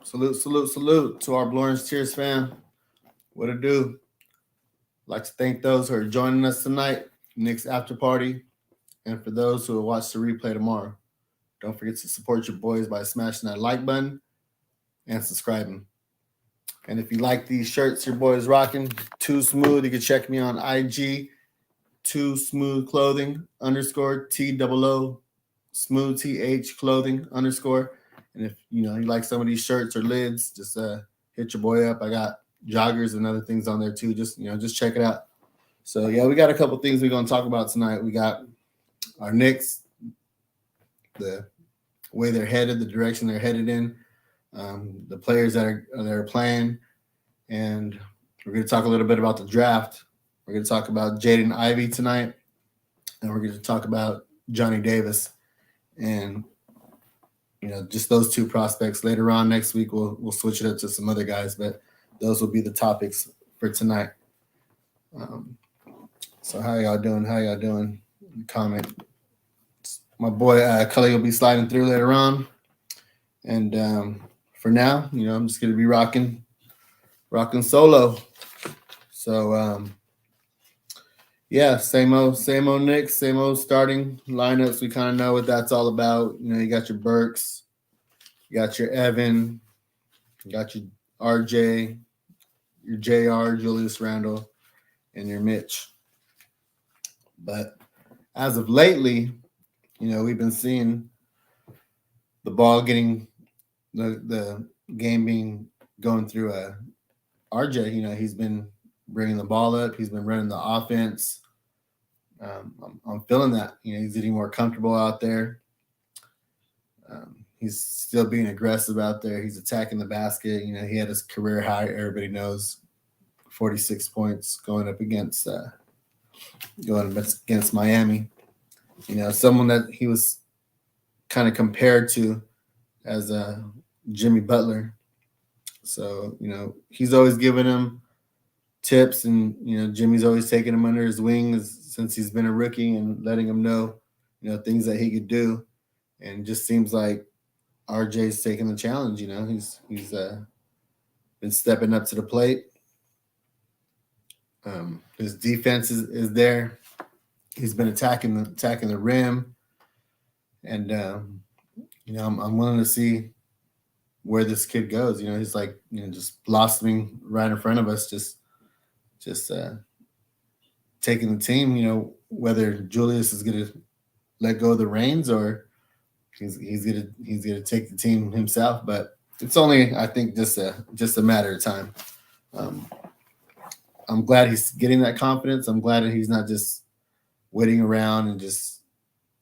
Salute, salute, salute to our Blorange Tears fam. What it do? Like to thank those who are joining us tonight, Knicks after party, and for those who will watch the replay tomorrow. Don't forget to support your boys by smashing that like button and subscribing. And if you like these shirts your boys rocking, Too Smooth, you can check me on IG, Too Smooth Clothing _ TOO Smooth TH Clothing _ And if you like some of these shirts or lids, just hit your boy up. I got joggers and other things on there too. Just check it out. So yeah, we got a couple things we're gonna talk about tonight. We got our Knicks, the way they're headed, the direction they're headed in, the players that are playing, and we're gonna talk a little bit about the draft. We're gonna talk about Jaden Ivey tonight, and we're gonna talk about Johnny Davis, and just those two prospects. Later on next week, we'll switch it up to some other guys, but those will be the topics for tonight. So how y'all doing? Comment. My boy Cully will be sliding through later on, and for now, I'm just gonna be rocking solo. So yeah, same old Knicks, same old starting lineups. We kind of know what that's all about. You got your Burks, you got your Evan, you got your RJ, your JR, Julius Randle, and your Mitch. But as of lately, we've been seeing the ball getting the game being going through RJ. He's been bringing the ball up. He's been running the offense. I'm feeling that. He's getting more comfortable out there. He's still being aggressive out there. He's attacking the basket. He had his career high. Everybody knows, 46 points going up against Miami. Someone that he was kind of compared to as Jimmy Butler. So he's always giving him tips, and Jimmy's always taking him under his wing since he's been a rookie and letting him know things that he could do. And it just seems like RJ's taking the challenge. He's been stepping up to the plate. His defense is there. He's been attacking the rim, and I'm willing to see where this kid goes. He's like just blossoming right in front of us, just taking the team. Whether Julius is going to let go of the reins or he's gonna take the team himself, but it's only, I think, just a matter of time. I'm glad he's getting that confidence. I'm glad that he's not just waiting around and just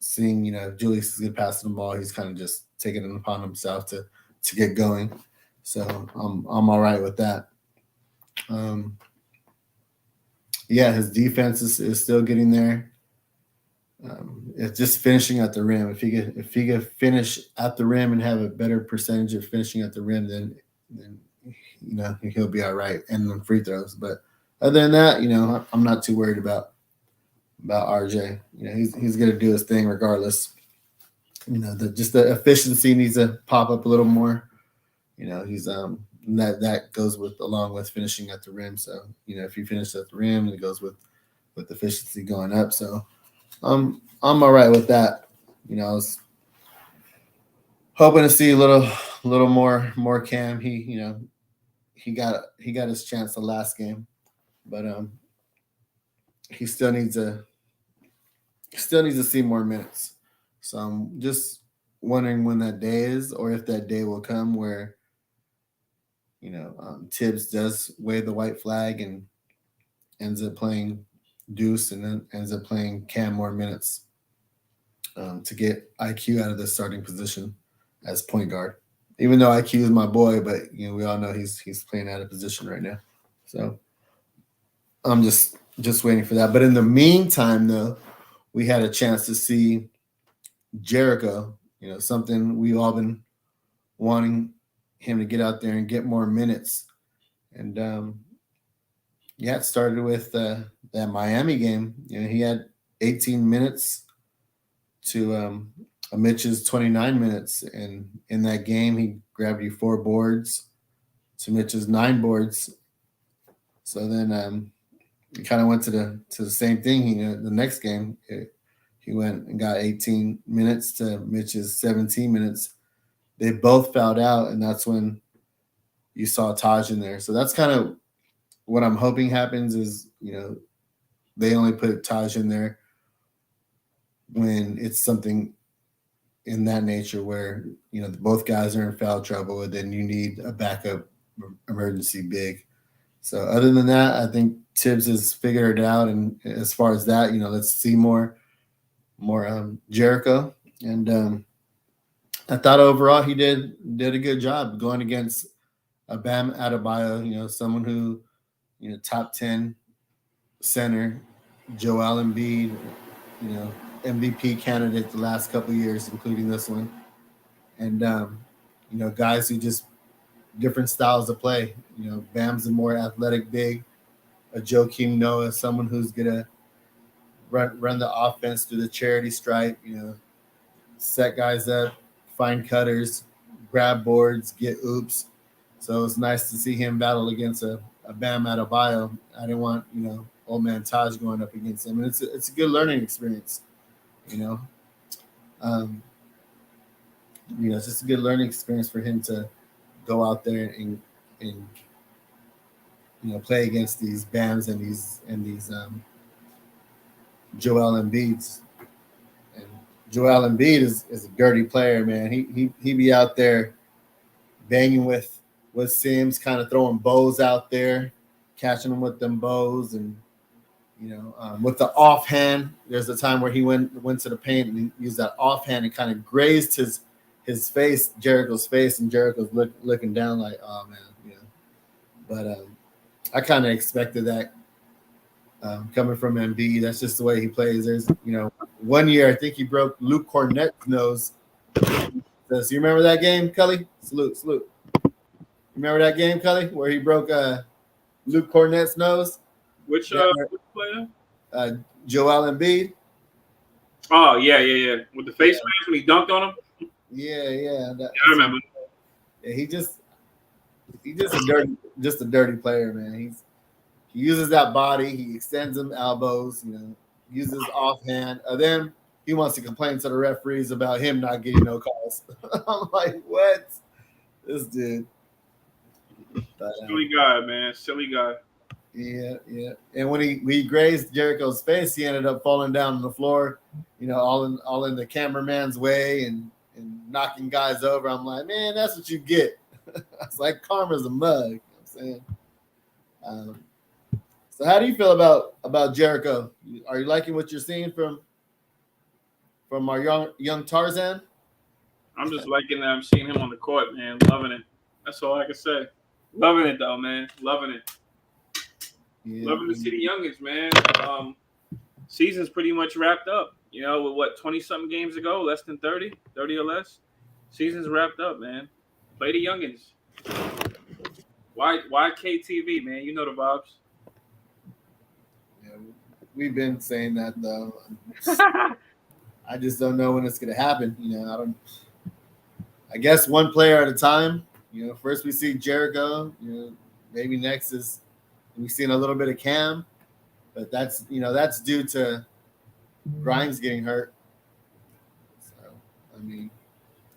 seeing, Julius is going to pass the ball. He's kind of just taking it upon himself to get going. So I'm all right with that. Yeah, his defense is still getting there. It's just finishing at the rim. If he could finish at the rim and have a better percentage of finishing at the rim, then he'll be all right. And the free throws, but other than that, I'm not too worried about RJ. He's going to do his thing regardless. Just the efficiency needs to pop up a little more. He's that goes along with finishing at the rim. So if you finish at the rim, it goes with efficiency going up. So I'm all right with that. I was hoping to see a little more Cam. He got his chance the last game, but he still needs to see more minutes. So I'm just wondering when that day is, or if that day will come where Tibbs does wave the white flag and ends up playing Deuce and then ends up playing Cam more minutes to get IQ out of the starting position as point guard. Even though IQ is my boy, but we all know he's playing out of position right now. So I'm just waiting for that. But in the meantime, though, we had a chance to see Jericho. Something we've all been wanting him to get out there and get more minutes. And it started with that Miami game. He had 18 minutes to Mitch's 29 minutes, and in that game he grabbed you 4 boards to Mitch's 9 boards. So then he kind of went to the same thing. The next game he went and got 18 minutes to Mitch's 17 minutes. They both fouled out, and that's when you saw Taj in there. So that's kind of what I'm hoping happens is, they only put Taj in there when it's something in that nature where, both guys are in foul trouble and then you need a backup emergency big. So other than that, I think Tibbs has figured it out. And as far as that, let's see more Jericho. And I thought overall he did a good job going against a Bam Adebayo, someone who, top 10 center, Joel Embiid, MVP candidate the last couple of years, including this one. And, guys who just different styles of play. Bam's a more athletic big, a Joakim Noah, someone who's going to run the offense through the charity stripe, set guys up, find cutters, grab boards, get oops. So it's nice to see him battle against a Bam Adebayo. I didn't want, old man Taj going up against him. And it's a good learning experience, it's just a good learning experience for him to go out there and play against these Bams and these Joel Embiids. And Joel Embiid is a dirty player, man. He be out there banging with Sims, kind of throwing bows out there, catching them with them bows, and with the offhand. There's a time where he went to the paint and he used that offhand and kind of grazed his face, Jericho's face, and Jericho's looking down like, oh man, But I kind of expected that coming from Embiid. That's just the way he plays. There's, 1 year I think he broke Luke Cornett's nose. So you remember that game, Cully? Salute. Remember that game, Cully, where he broke Luke Cornett's nose? Which player? Joel Embiid. Oh yeah. With the face mask when he dunked on him. Yeah. I remember. Yeah, he's just a dirty player, man. He uses that body. He extends them elbows. Uses offhand. Then he wants to complain to the referees about him not getting no calls. I'm like, what? This dude. But, silly guy, man. Silly guy. Yeah. And when he grazed Jericho's face, he ended up falling down on the floor, all in the cameraman's way and knocking guys over. I'm like, man, that's what you get. It's like karma's a mug. You know what I'm saying? So how do you feel about Jericho? Are you liking what you're seeing from our young Tarzan? I'm just liking that I'm seeing him on the court, man. Loving it. That's all I can say. Loving it though, man. Loving it. Yeah, loving to see the youngins, man. Season's pretty much wrapped up. With what, 20-something games ago, less than 30 or less. Season's wrapped up, man. Play the youngins. Why KTV, man? You know the vibes. Yeah, we've been saying that though. I just don't know when it's gonna happen. I guess one player at a time. First we see Jericho. Maybe next is we've seen a little bit of Cam, but that's due to Grimes getting hurt. So I mean,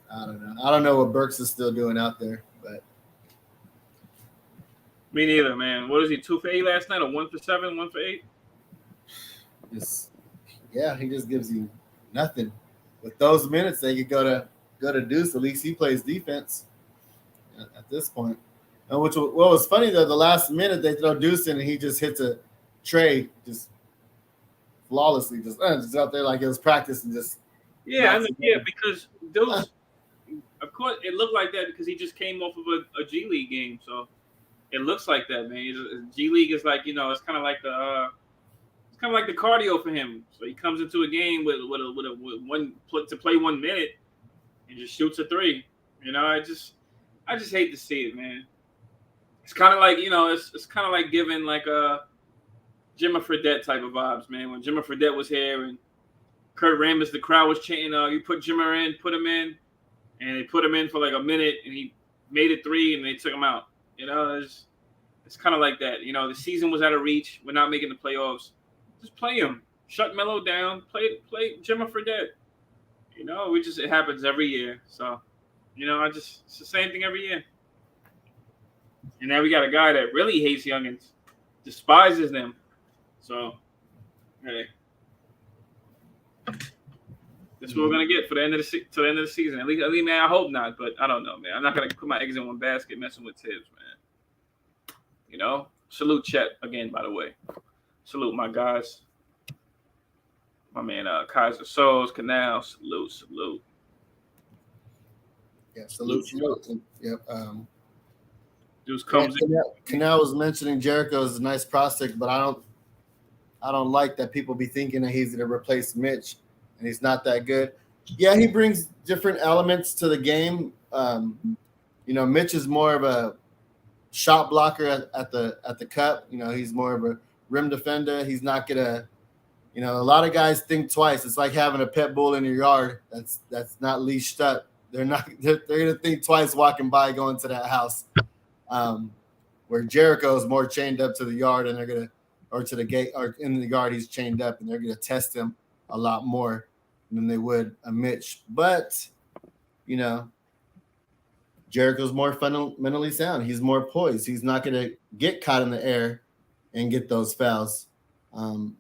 I don't know. I don't know what Burks is still doing out there, but me neither, man. What is he? 2 for 8 last night, or 1 for 7, 1 for 8? He just gives you nothing. With those minutes, they could go to Deuce. At least he plays defense at this point. And what was funny though, the last minute they throw Deuce in and he just hits a tray just flawlessly, just out there like it was practice and just. Yeah, because Deuce, of course, it looked like that because he just came off of a G League game, so it looks like that, man. G League is like it's kind of like the cardio for him. So he comes into a game with one to play 1 minute and just shoots a 3. I just hate to see it, man. It's kind of like it's kind of like giving like a Jimmy Fredette type of vibes, man. When Jimmy Fredette was here and Kurt Rambis, the crowd was chanting, you put Jimmer in, put him in. And they put him in for like a minute, and he made it 3, and they took him out. It's kind of like that. The season was out of reach. We're not making the playoffs. Just play him. Shut Melo down. Play Jimmer for dead. It happens every year. So, it's the same thing every year. And now we got a guy that really hates youngins, despises them. So, hey. That's what we're gonna get for the end of the season. At least, man, I hope not. But I don't know, man. I'm not gonna put my eggs in one basket messing with Tibbs, man. Salute Chet again, by the way. Salute my guys. My man, Kaiser Souls, Canal. Salute. Yeah, salute. Yep. Dudes comes in. Canal was mentioning Jericho is a nice prospect, but I don't like that people be thinking that he's gonna replace Mitch. And he's not that good. Yeah, he brings different elements to the game. Mitch is more of a shot blocker at the cup. He's more of a rim defender. He's not gonna. A lot of guys think twice. It's like having a pit bull in your yard that's not leashed up. They're gonna think twice walking by going to that house. Where Jericho is more chained up to the yard, and they're gonna, or to the gate, or in the yard he's chained up, and they're gonna test him a lot more than they would a Mitch. But, Jericho's more fundamentally sound. He's more poised. He's not going to get caught in the air and get those fouls.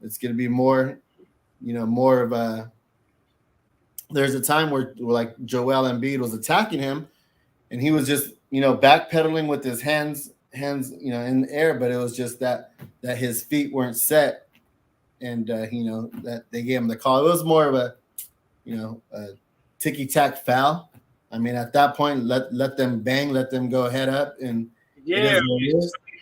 It's going to be more of a – there's a time where like Joel Embiid was attacking him, and he was just, backpedaling with his hands, in the air, but it was just that his feet weren't set. And, that they gave him the call. It was more of a ticky-tack foul. I mean, at that point, let them bang, let them go head up. And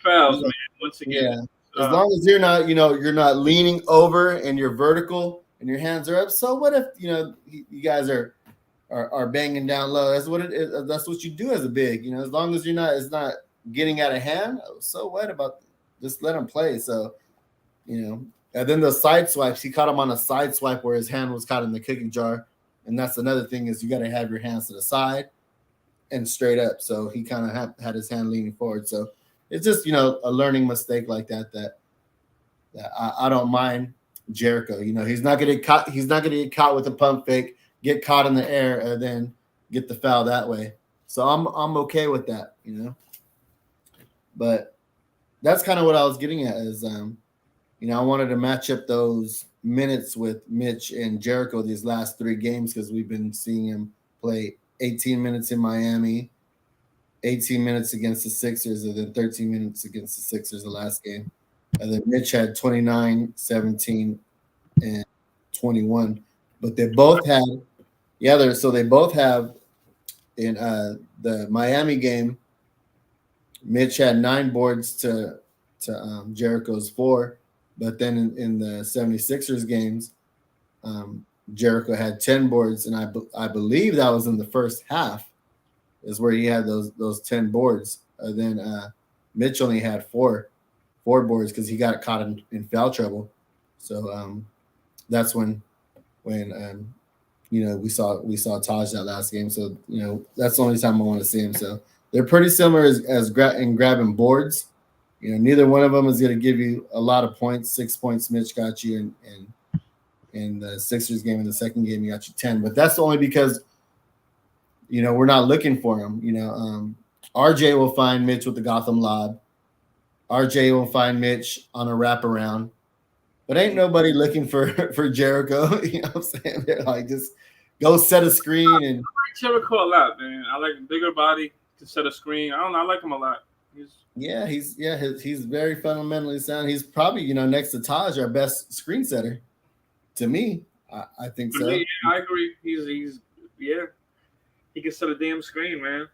fouls, man, once again. Yeah. As long as you're not, you're not leaning over and you're vertical and your hands are up. So what if, you guys are banging down low? That's what it is. That's what you do as a big, as long as it's not getting out of hand. So what about just let them play? So, and then the side swipes, he caught him on a side swipe where his hand was caught in the cookie jar. And that's another thing is you got to have your hands to the side and straight up. So he kind of had his hand leaning forward. So it's just, a learning mistake like that I don't mind Jericho. He's not going to get caught. He's not going to get caught with a pump fake, get caught in the air, and then get the foul that way. So I'm okay with that, But that's kind of what I was getting at is, I wanted to match up those minutes with Mitch and Jericho these last 3 games because we've been seeing him play 18 minutes in Miami, 18 minutes against the Sixers, and then 13 minutes against the Sixers the last game. And then Mitch had 29, 17, and 21. But they both had they both have in the Miami game, Mitch had 9 boards to Jericho's 4. But then in the 76ers games, Jericho had 10 boards, and I believe that was in the first half is where he had those 10 boards. Then Mitch only had 4 boards because he got caught in foul trouble. So that's when we saw Taj that last game. So that's the only time I want to see him. So they're pretty similar as grabbing boards. Neither one of them is going to give you a lot of points. 6 points Mitch got you in the Sixers game. In the second game, he got you 10. But that's only because, we're not looking for him. RJ will find Mitch with the Gotham lob. RJ will find Mitch on a wraparound. But ain't nobody looking for Jericho. You know what I'm saying? They're like, just go set a screen. And I like Jericho a lot, man. I like a bigger body to set a screen. I don't know. I like him a lot. He's very fundamentally sound. He's probably, next to Taj, our best screen setter. To me, I think so. Yeah, I agree. He's he can set a damn screen, man.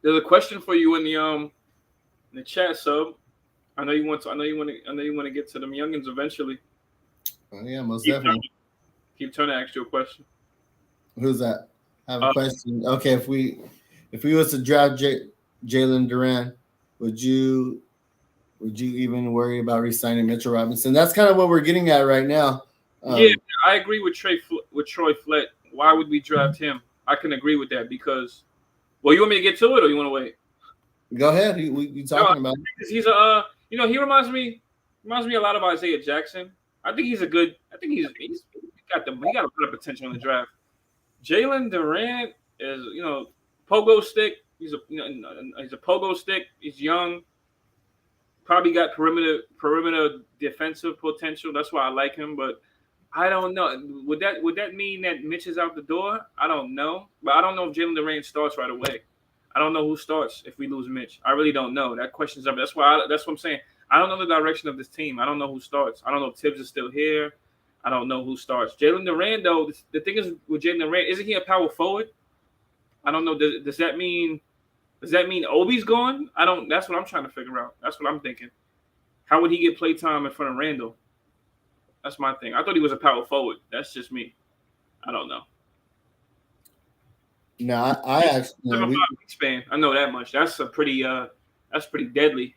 There's a question for you in the chat, sub. I know you want to get to them youngins eventually. Oh yeah, most definitely. Keep trying to ask you a question. Who's that? I have a question. Okay, if we was to draft Jalen Duran, would you even worry about re-signing Mitchell Robinson? That's kind of what we're getting at right now. Yeah, I agree with Troy Flett. Why would we draft him? I can agree with that because. Well, you want me to get to it, or you want to wait? Go ahead. You No, talking about? because he's a he reminds me a lot of Isaiah Jackson. I think he's a good. I think he got a lot of potential in the draft. Jalen Durant is pogo stick. He's a pogo stick. He's young. Probably got perimeter defensive potential. That's why I like him. But I don't know. Would that mean that Mitch is out the door? I don't know. But I don't know if Jalen Durant starts right away. I don't know who starts if we lose Mitch. I really don't know. That question's up. That's what I'm saying. I don't know the direction of this team. I don't know who starts. I don't know if Tibbs is still here. I don't know who starts. Jalen Durant, though, the thing is with Jalen Durant, isn't he a power forward? I don't know. Does that mean Obi's gone? I don't. That's what I'm trying to figure out. That's what I'm thinking. How would he get play time in front of Randall? That's my thing. I thought he was a power forward. That's just me. I don't know. No, I actually. No, span. I know that much. That's pretty deadly.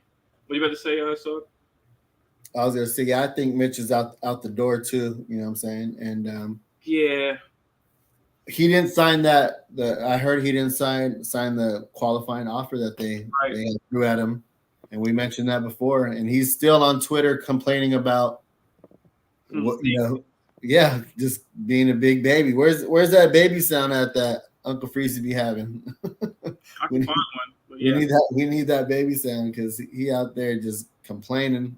What you about to say, so? I was gonna say, yeah, I think Mitch is out the door too. You know what I'm saying? And yeah, he didn't sign that. I heard he didn't sign the qualifying offer that they threw at him, and we mentioned that before. And he's still on Twitter complaining about what yeah, just being a big baby. Where's that baby sound at that Uncle Freezy be having? I can find one. But yeah. We need that baby sound because he out there just complaining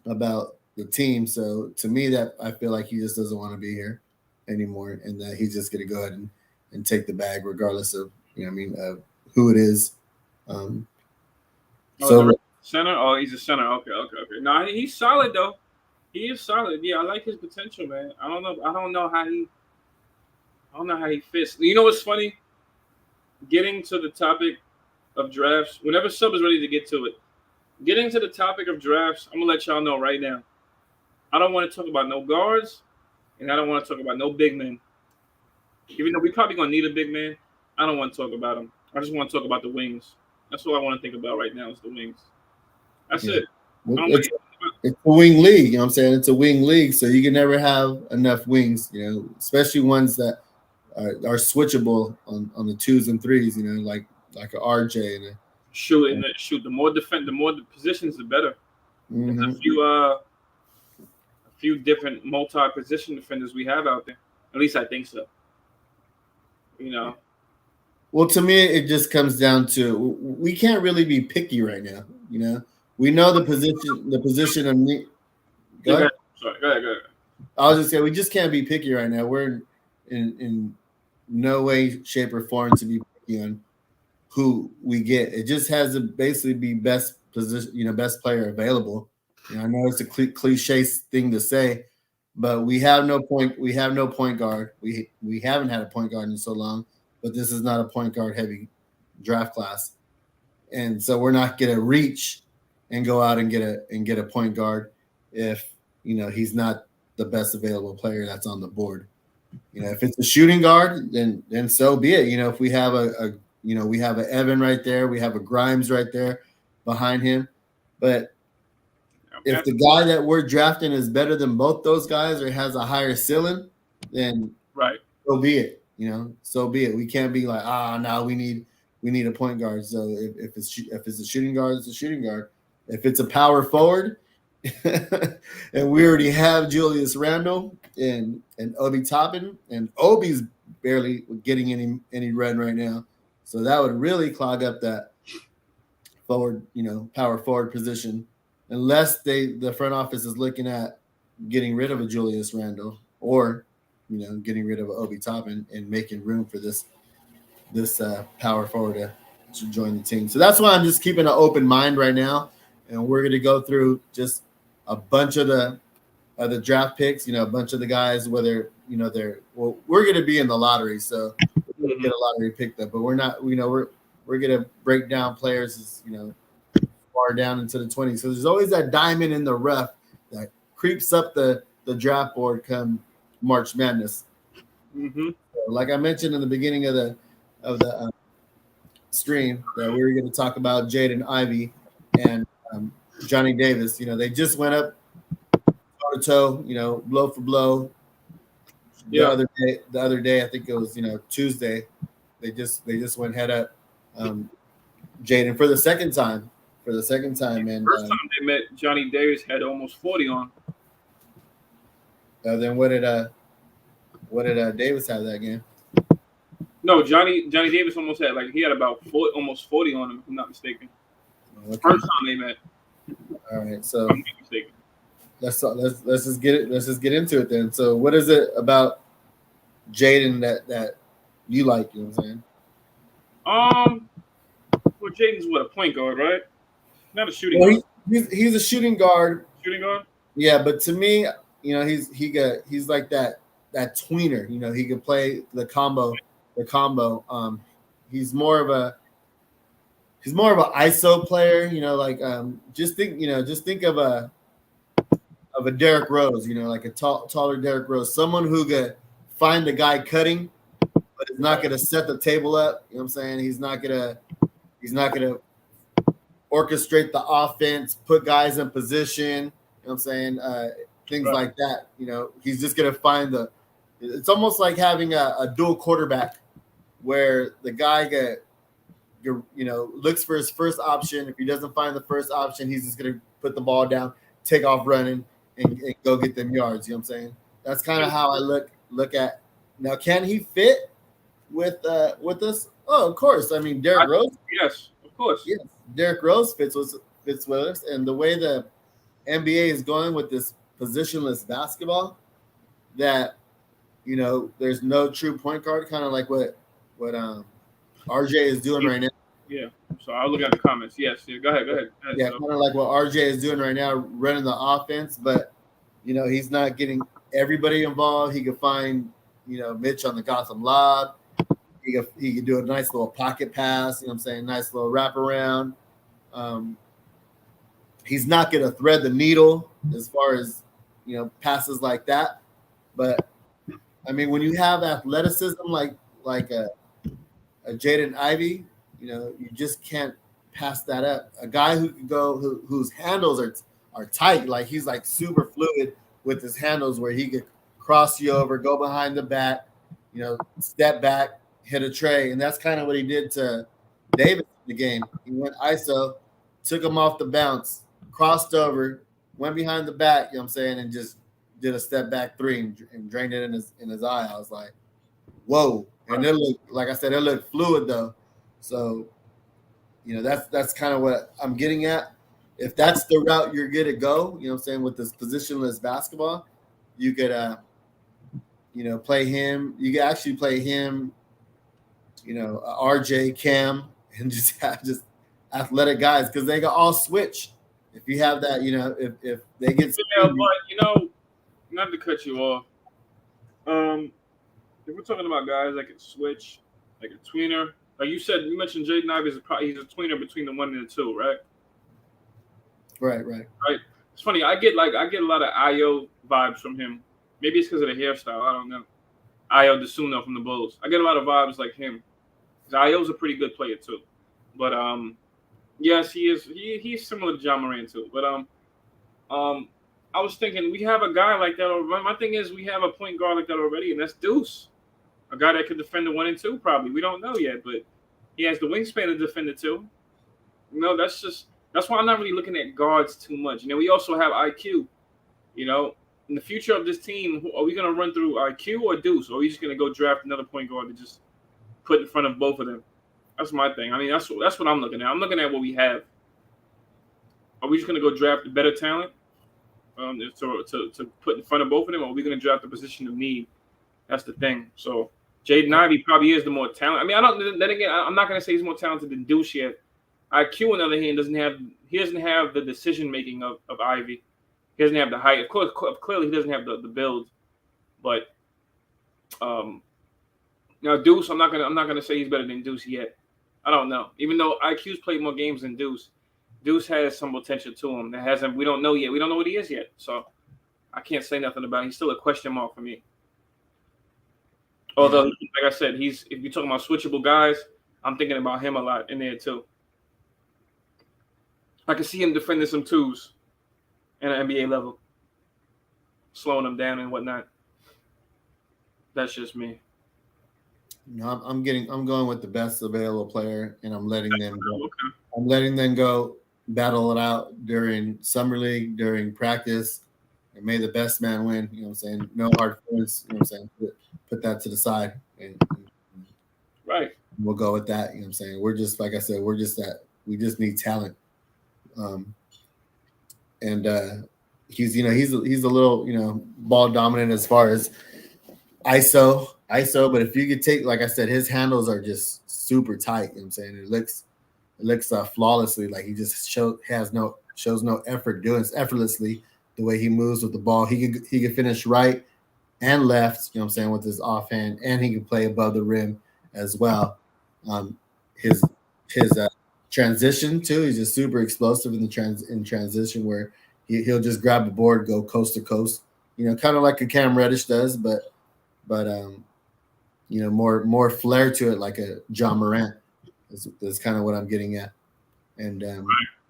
about the team. So to me, that I feel like he just doesn't want to be here anymore, and that he's just going to go ahead and take the bag regardless of who it is. Center. Oh, he's a center. Okay. No, he's solid though. He is solid. Yeah, I like his potential, man. I don't know how he fits. You know what's funny? Getting to the topic of drafts. Whenever sub is ready to get to it, getting to the topic of drafts, I'm gonna let y'all know right now. I don't want to talk about no guards, and I don't want to talk about no big men. Even though we probably gonna need a big man, I don't want to talk about them. I just want to talk about the wings. That's all I want to think about right now is the wings. That's it. It's a wing league, you know what I'm saying? It's a wing league, so you can never have enough wings, especially ones that are switchable on the 2s and 3s, like a RJ and shoot. The more the positions, the better. Mm-hmm. There's a few different multi-position defenders we have out there. At least I think so. Well, to me, it just comes down to we can't really be picky right now. We know the position of me. Go ahead. Sorry, go ahead. I was just saying we just can't be picky right now. We're in no way, shape, or form to be picky on who we get. It just has to basically be best position, best player available. I know it's a cliche thing to say, but we have no point guard. We haven't had a point guard in so long, but this is not a point guard heavy draft class, and so we're not gonna reach and go out and get a point guard if he's not the best available player that's on the board. If it's a shooting guard, then so be it. If we have we have a Evan right there, we have a Grimes right there behind him, but if the guy that we're drafting is better than both those guys or has a higher ceiling, then so be it. So be it. We can't be like, now we need a point guard. So if it's a shooting guard, it's a shooting guard. If it's a power forward, and we already have Julius Randle and Obi Toppin, and Obi's barely getting any run right now, so that would really clog up that forward, power forward position, unless the front office is looking at getting rid of a Julius Randle or getting rid of Obi Toppin and making room for this power forward to join the team. So that's why I'm just keeping an open mind right now. And we're going to go through just a bunch of the draft picks, a bunch of the guys, whether, we're going to be in the lottery. So we're going to get a lottery pick up, but we're not, we're going to break down players, as, far down into the 20s. So there's always that diamond in the rough that creeps up the draft board come March Madness. Mm-hmm. So like I mentioned in the beginning of the stream, that we were going to talk about Jaden, Ivey, and Johnny Davis. They just went up for toe, blow for blow. Yeah. The other day, I think it was Tuesday, they just went head up. Jaden for the second time, and First time they met, Johnny Davis had almost 40 on. then what did Davis have that game? No, Johnny Davis almost had he had about almost 40 on him, if I'm not mistaken. Okay. First time they met. All right, so if I'm not mistaken. Let's just get it. Let's just get into it then. So, what is it about Jaden that you like? You know what I'm saying? Well, Jaden's a point guard, right? Not a shooting guard. He's a shooting guard. Shooting guard. Yeah, but to me, he's like that tweener. He can play the combo. He's more of a ISO player. Just think of a Derrick Rose. Like a taller Derrick Rose, someone who could find the guy cutting, but is not going to set the table up. You know what I'm saying? He's not gonna orchestrate the offense, put guys in position. You know what I'm saying? Things Right. like that. He's just gonna find it's almost like having a dual quarterback where the guy looks for his first option. If he doesn't find the first option, he's just gonna put the ball down, take off running, and go get them yards. You know what I'm saying? That's kind of how I look at. Now, can he fit with us? Oh, of course. I mean, Derrick Rose. Yes, of course. Yes, Derrick Rose fits with us, and the way the NBA is going with this positionless basketball, that there's no true point guard, kind of like what RJ is doing right now. Yeah. So I'll look at the comments. Yes. Yeah, go ahead. Yeah, kind of like what RJ is doing right now, running the offense, but he's not getting everybody involved. He could find Mitch on the Gotham lob. He could do a nice little pocket pass. You know what I'm saying? Nice little wraparound. He's not going to thread the needle as far as passes like that. But I mean, when you have athleticism like a Jaden Ivey, you just can't pass that up. A guy who can go, whose handles are tight, like he's like super fluid with his handles, where he could cross you over, go behind the back, step back, hit a tray, and that's kind of what he did to Davis in the game. He went ISO, took him off the bounce, crossed over, went behind the back, you know what I'm saying, and just did a step back three and drained it in his eye. I was like, whoa. And it looked, like I said, it looked fluid though. So, that's kind of what I'm getting at. If that's the route you're going to go, you know what I'm saying, with this positionless basketball, you could, play him. You could actually play him, RJ, Cam, and just have just athletic guys, because they can all switch. If you have that, if they get but not to cut you off. If we're talking about guys that can switch, like a tweener, like you said, you mentioned Jaden Ivey he's a tweener between the 1 and the 2, right? Right. It's funny. I get a lot of Io vibes from him. Maybe it's because of the hairstyle. I don't know. Io DeSuno from the Bulls. I get a lot of vibes like him. Io's a pretty good player too. But yes, he is. He's similar to John Moran too. But I was thinking we have a guy like that. My thing is we have a point guard like that already, and that's Deuce, a guy that could defend the 1 and 2. Probably we don't know yet, but he has the wingspan to defend the 2. That's why I'm not really looking at guards too much. We also have IQ. In the future of this team, are we going to run through IQ or Deuce, or are we just going to go draft another point guard to just put in front of both of them? That's my thing. I mean, that's what I'm looking at. I'm looking at what we have. Are we just going to go draft the better talent to put in front of both of them, or are we going to draft the position of need? That's the thing. So Jaden Ivey probably is the more talented. I mean, then again, I'm not going to say he's more talented than Deuce yet. IQ, on the other hand, doesn't have the decision making of Ivy. He doesn't have the height. Of course, clearly he doesn't have the build. But now Deuce, I'm not gonna say he's better than Deuce yet. I don't know. Even though IQ's played more games than Deuce, Deuce has some potential to him that hasn't. We don't know yet. We don't know what he is yet. So I can't say nothing about him. He's still a question mark for me. Although, like I said, if you're talking about switchable guys, I'm thinking about him a lot in there too. I can see him defending some 2s at an NBA level. slowing them down and whatnot. That's just me. No, I'm going with the best available player, and I'm letting them go. Okay. I'm letting them go battle it out during summer league, during practice, and may the best man win. You know what I'm saying? No hard feelings. You know what I'm saying? Put that to the side, and Right. we'll go with that. You know what I'm saying? We're just like I said. We're just that. We just need talent. And he's he's a little ball dominant as far as ISO. But if you could take, like I said, his handles are just super tight. You know what I'm saying? It looks flawlessly. Like he just shows no effort doing it effortlessly. The way he moves with the ball, he could finish right and left. You know what I'm saying, with his offhand, and he can play above the rim as well. His transition too. He's just super explosive in transition where he'll just grab the board, go coast to coast. Kind of like a Cam Reddish does, but more flair to it, like a John Morant. Is kind of what I'm getting at. And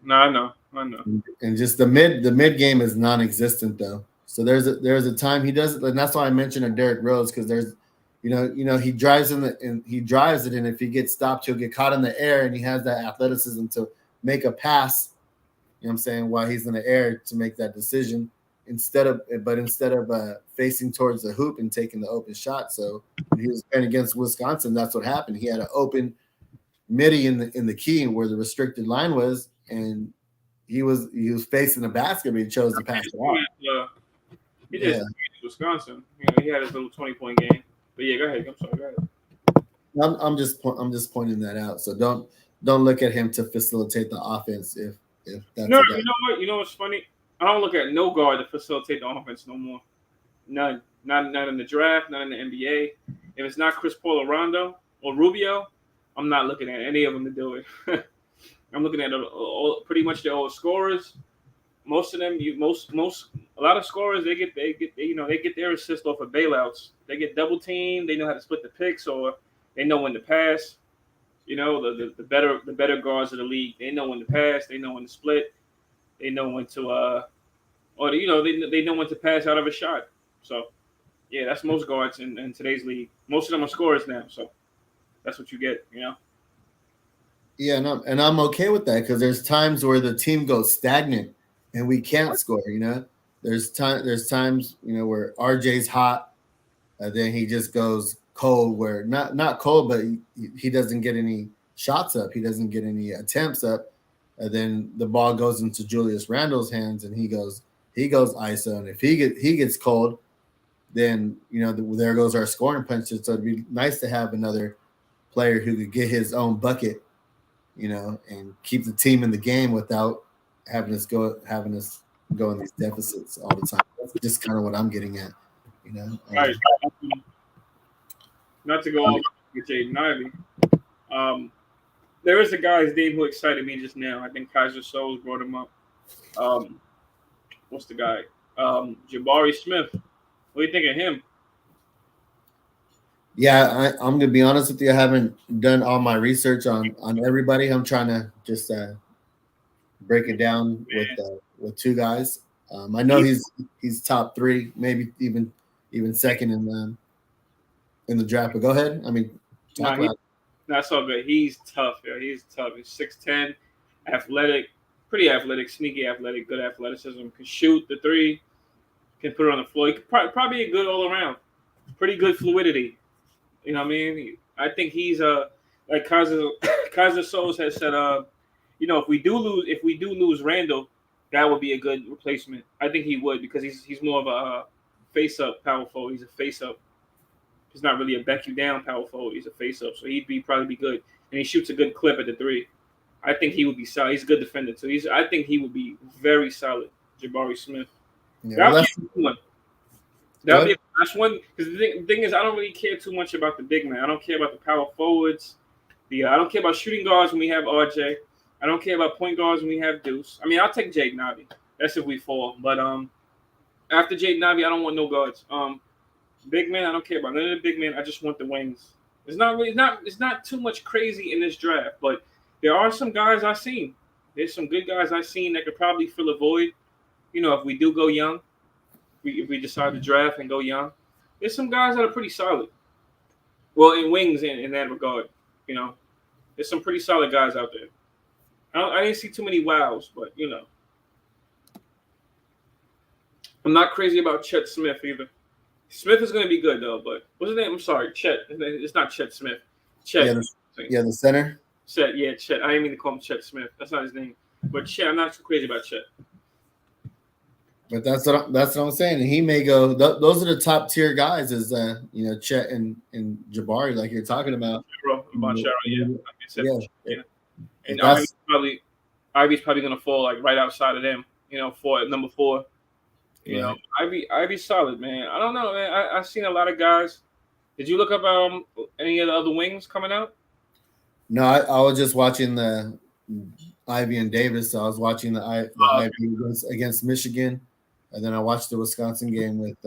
no, I know. And just the mid game is non-existent though. So there's a time he does, and that's why I mentioned a Derrick Rose, because there's, he drives it, and if he gets stopped, he'll get caught in the air, and he has that athleticism to make a pass. You know what I'm saying, while he's in the air to make that decision instead of facing towards the hoop and taking the open shot. So when he was playing against Wisconsin, that's what happened. He had an open midi in the key where the restricted line was, and he was facing the basket, but he chose to pass it out. He just Wisconsin. He had his little 20-point game. But yeah, go ahead. I'm sorry. Go ahead. I'm just pointing that out. So don't look at him to facilitate the offense if that's no. You know what? You know what's funny? I don't look at no guard to facilitate the offense no more. None. Not in the draft. Not in the NBA. If it's not Chris Paul or Rondo or Rubio, I'm not looking at any of them to do it. I'm looking at pretty much the old scorers. Most of them, a lot of scorers, they get their assist off of bailouts. They get double teamed. They know how to split the picks, or they know when to pass. The better guards of the league, they know when to pass. They know when to split. They know when to they know when to pass out of a shot. So yeah, that's most guards in today's league. Most of them are scorers now, so that's what you get. Yeah, and I'm okay with that, because there's times where the team goes stagnant and we can't score. There's times where RJ's hot, then he just goes cold. Where not cold, but he doesn't get any shots up. He doesn't get any attempts up. And then the ball goes into Julius Randle's hands, and he goes ISO. And if he gets cold, then there goes our scoring punches. So it'd be nice to have another player who could get his own bucket, and keep the team in the game without having us go in these deficits all the time. That's just kind of what I'm getting at, Right. Not to go off with Jaden Ivey. There is a guy's name who excited me just now. I think Kaiser Souls brought him up. What's the guy? Jabari Smith. What do you think of him? Yeah, I'm gonna be honest with you. I haven't done all my research on everybody. I'm trying to just break it down with two guys. I know he's top 3, maybe even second in the draft. But go ahead. I mean, that's all good. He's tough. Yeah, he's tough. He's 6'10", athletic, pretty athletic, sneaky athletic, good athleticism. Can shoot the 3. Can put it on the floor. He could probably a good all around. Pretty good fluidity. You know what I mean? I think he's like Kaiser Souls has said. If we do lose Randall, that would be a good replacement. I think he would, because he's more of a face-up power forward. He's a face-up. He's not really a back you down power forward. He's a face-up, so he'd probably be good, and he shoots a good clip at the 3. I think he would be solid. He's a good defender too. I think he would be very solid. Jabari Smith. Yeah, that would be one. That would be that's one, because the thing is, I don't really care too much about the big man. I don't care about the power forwards. I don't care about shooting guards when we have RJ. I don't care about point guards when we have Deuce. I mean, I'll take Jaden Ivey. That's if we fall. But after Jaden Ivey, I don't want no guards. Big man, I don't care about none of the big men. I just want the wings. It's not too much crazy in this draft, but there are some guys I've seen. There's some good guys I've seen that could probably fill a void. If we do go young. we decide to draft and go young, there's some guys that are pretty solid. Well, in wings in that regard, you know, there's some pretty solid guys out there. I didn't see too many wows, but you know, I'm not crazy about Chet Smith either. Smith is going to be good though, but what's his name? I'm sorry, Chet. It's not Chet Smith. Chet. The center. Chet. Yeah, Chet. I didn't mean to call him Chet Smith. That's not his name. But Chet, I'm not too crazy about Chet. But that's what I'm saying. And he may go. Those are the top tier guys, is Chet and Jabari, like you're talking about. Yeah. And Ivey's probably going to fall like right outside of them. You know, for number 4. You know, Ivey's solid, man. I don't know, man. I've seen a lot of guys. Did you look up any of the other wings coming out? No, I was just watching the Ivey and Davis. So I was watching the Ivey against Michigan, and then I watched the Wisconsin game with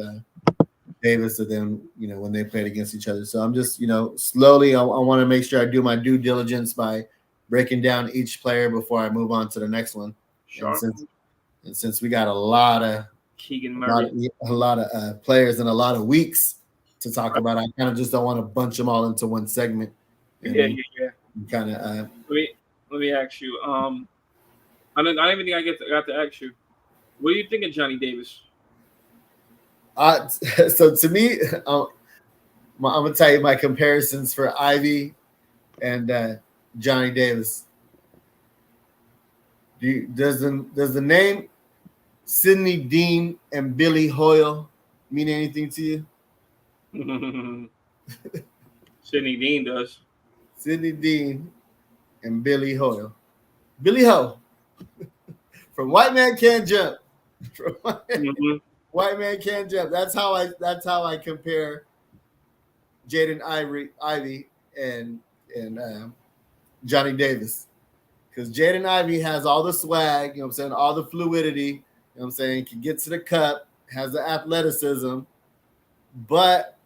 Davis, and then when they played against each other. So I'm just slowly. I want to make sure I do my due diligence by breaking down each player before I move on to the next one. Sure. And since we got a lot of Keegan Murray, a lot of players and a lot of weeks to talk about, I kind of just don't want to bunch them all into one segment. Yeah. Kind of. Let me ask you. I don't even think I got to ask you. What do you think of Johnny Davis? So to me, I'm gonna tell you my comparisons for Ivey and Johnny Davis. Does the name Sidney Dean and Billy Hoyle mean anything to you? Sidney Dean does. Sidney Dean and Billy Hoyle. Billy Ho. From White Man Can't Jump. White Man Can't Jump. That's how I compare Jaden Ivey and Johnny Davis. Because Jaden Ivey has all the swag, all the fluidity, can get to the cup, has the athleticism, but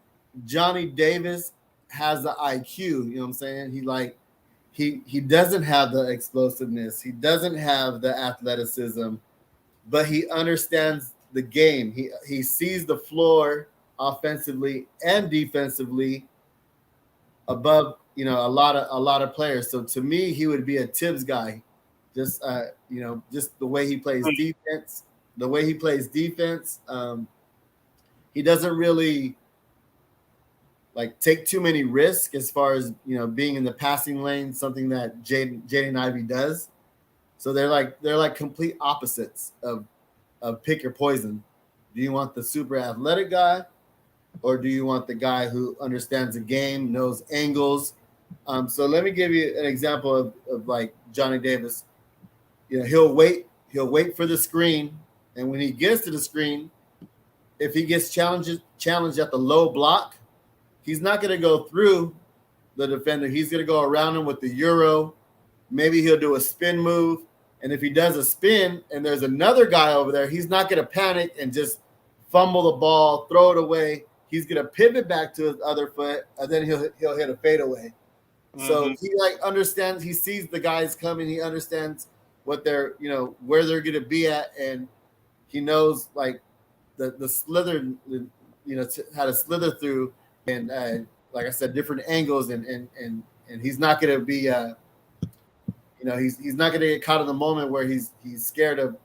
Johnny Davis has the IQ, he doesn't have the explosiveness, he doesn't have the athleticism, but he understands the game. He sees the floor offensively and defensively above a lot of players. So to me, he would be a Tibbs guy. Just just the way he plays defense. He doesn't really take too many risks as far as being in the passing lane, something that Jaden Ivey does. So they're like complete opposites of pick your poison. Do you want the super athletic guy, or do you want the guy who understands the game, knows angles? So let me give you an example of like Johnny Davis. He'll wait for the screen, and when he gets to the screen, if he gets challenged at the low block, he's not going to go through the defender. He's going to go around him with the Euro. Maybe he'll do a spin move, and if he does a spin and there's another guy over there, he's not going to panic and just fumble the ball, throw it away. He's going to pivot back to his other foot, and then he'll hit a fadeaway. Mm-hmm. So he understands. He sees the guys coming. He understands what they're where they're going to be at, and he knows the slither, how to slither through, and like I said, different angles, and he's not going to be he's not going to get caught in the moment where he's scared of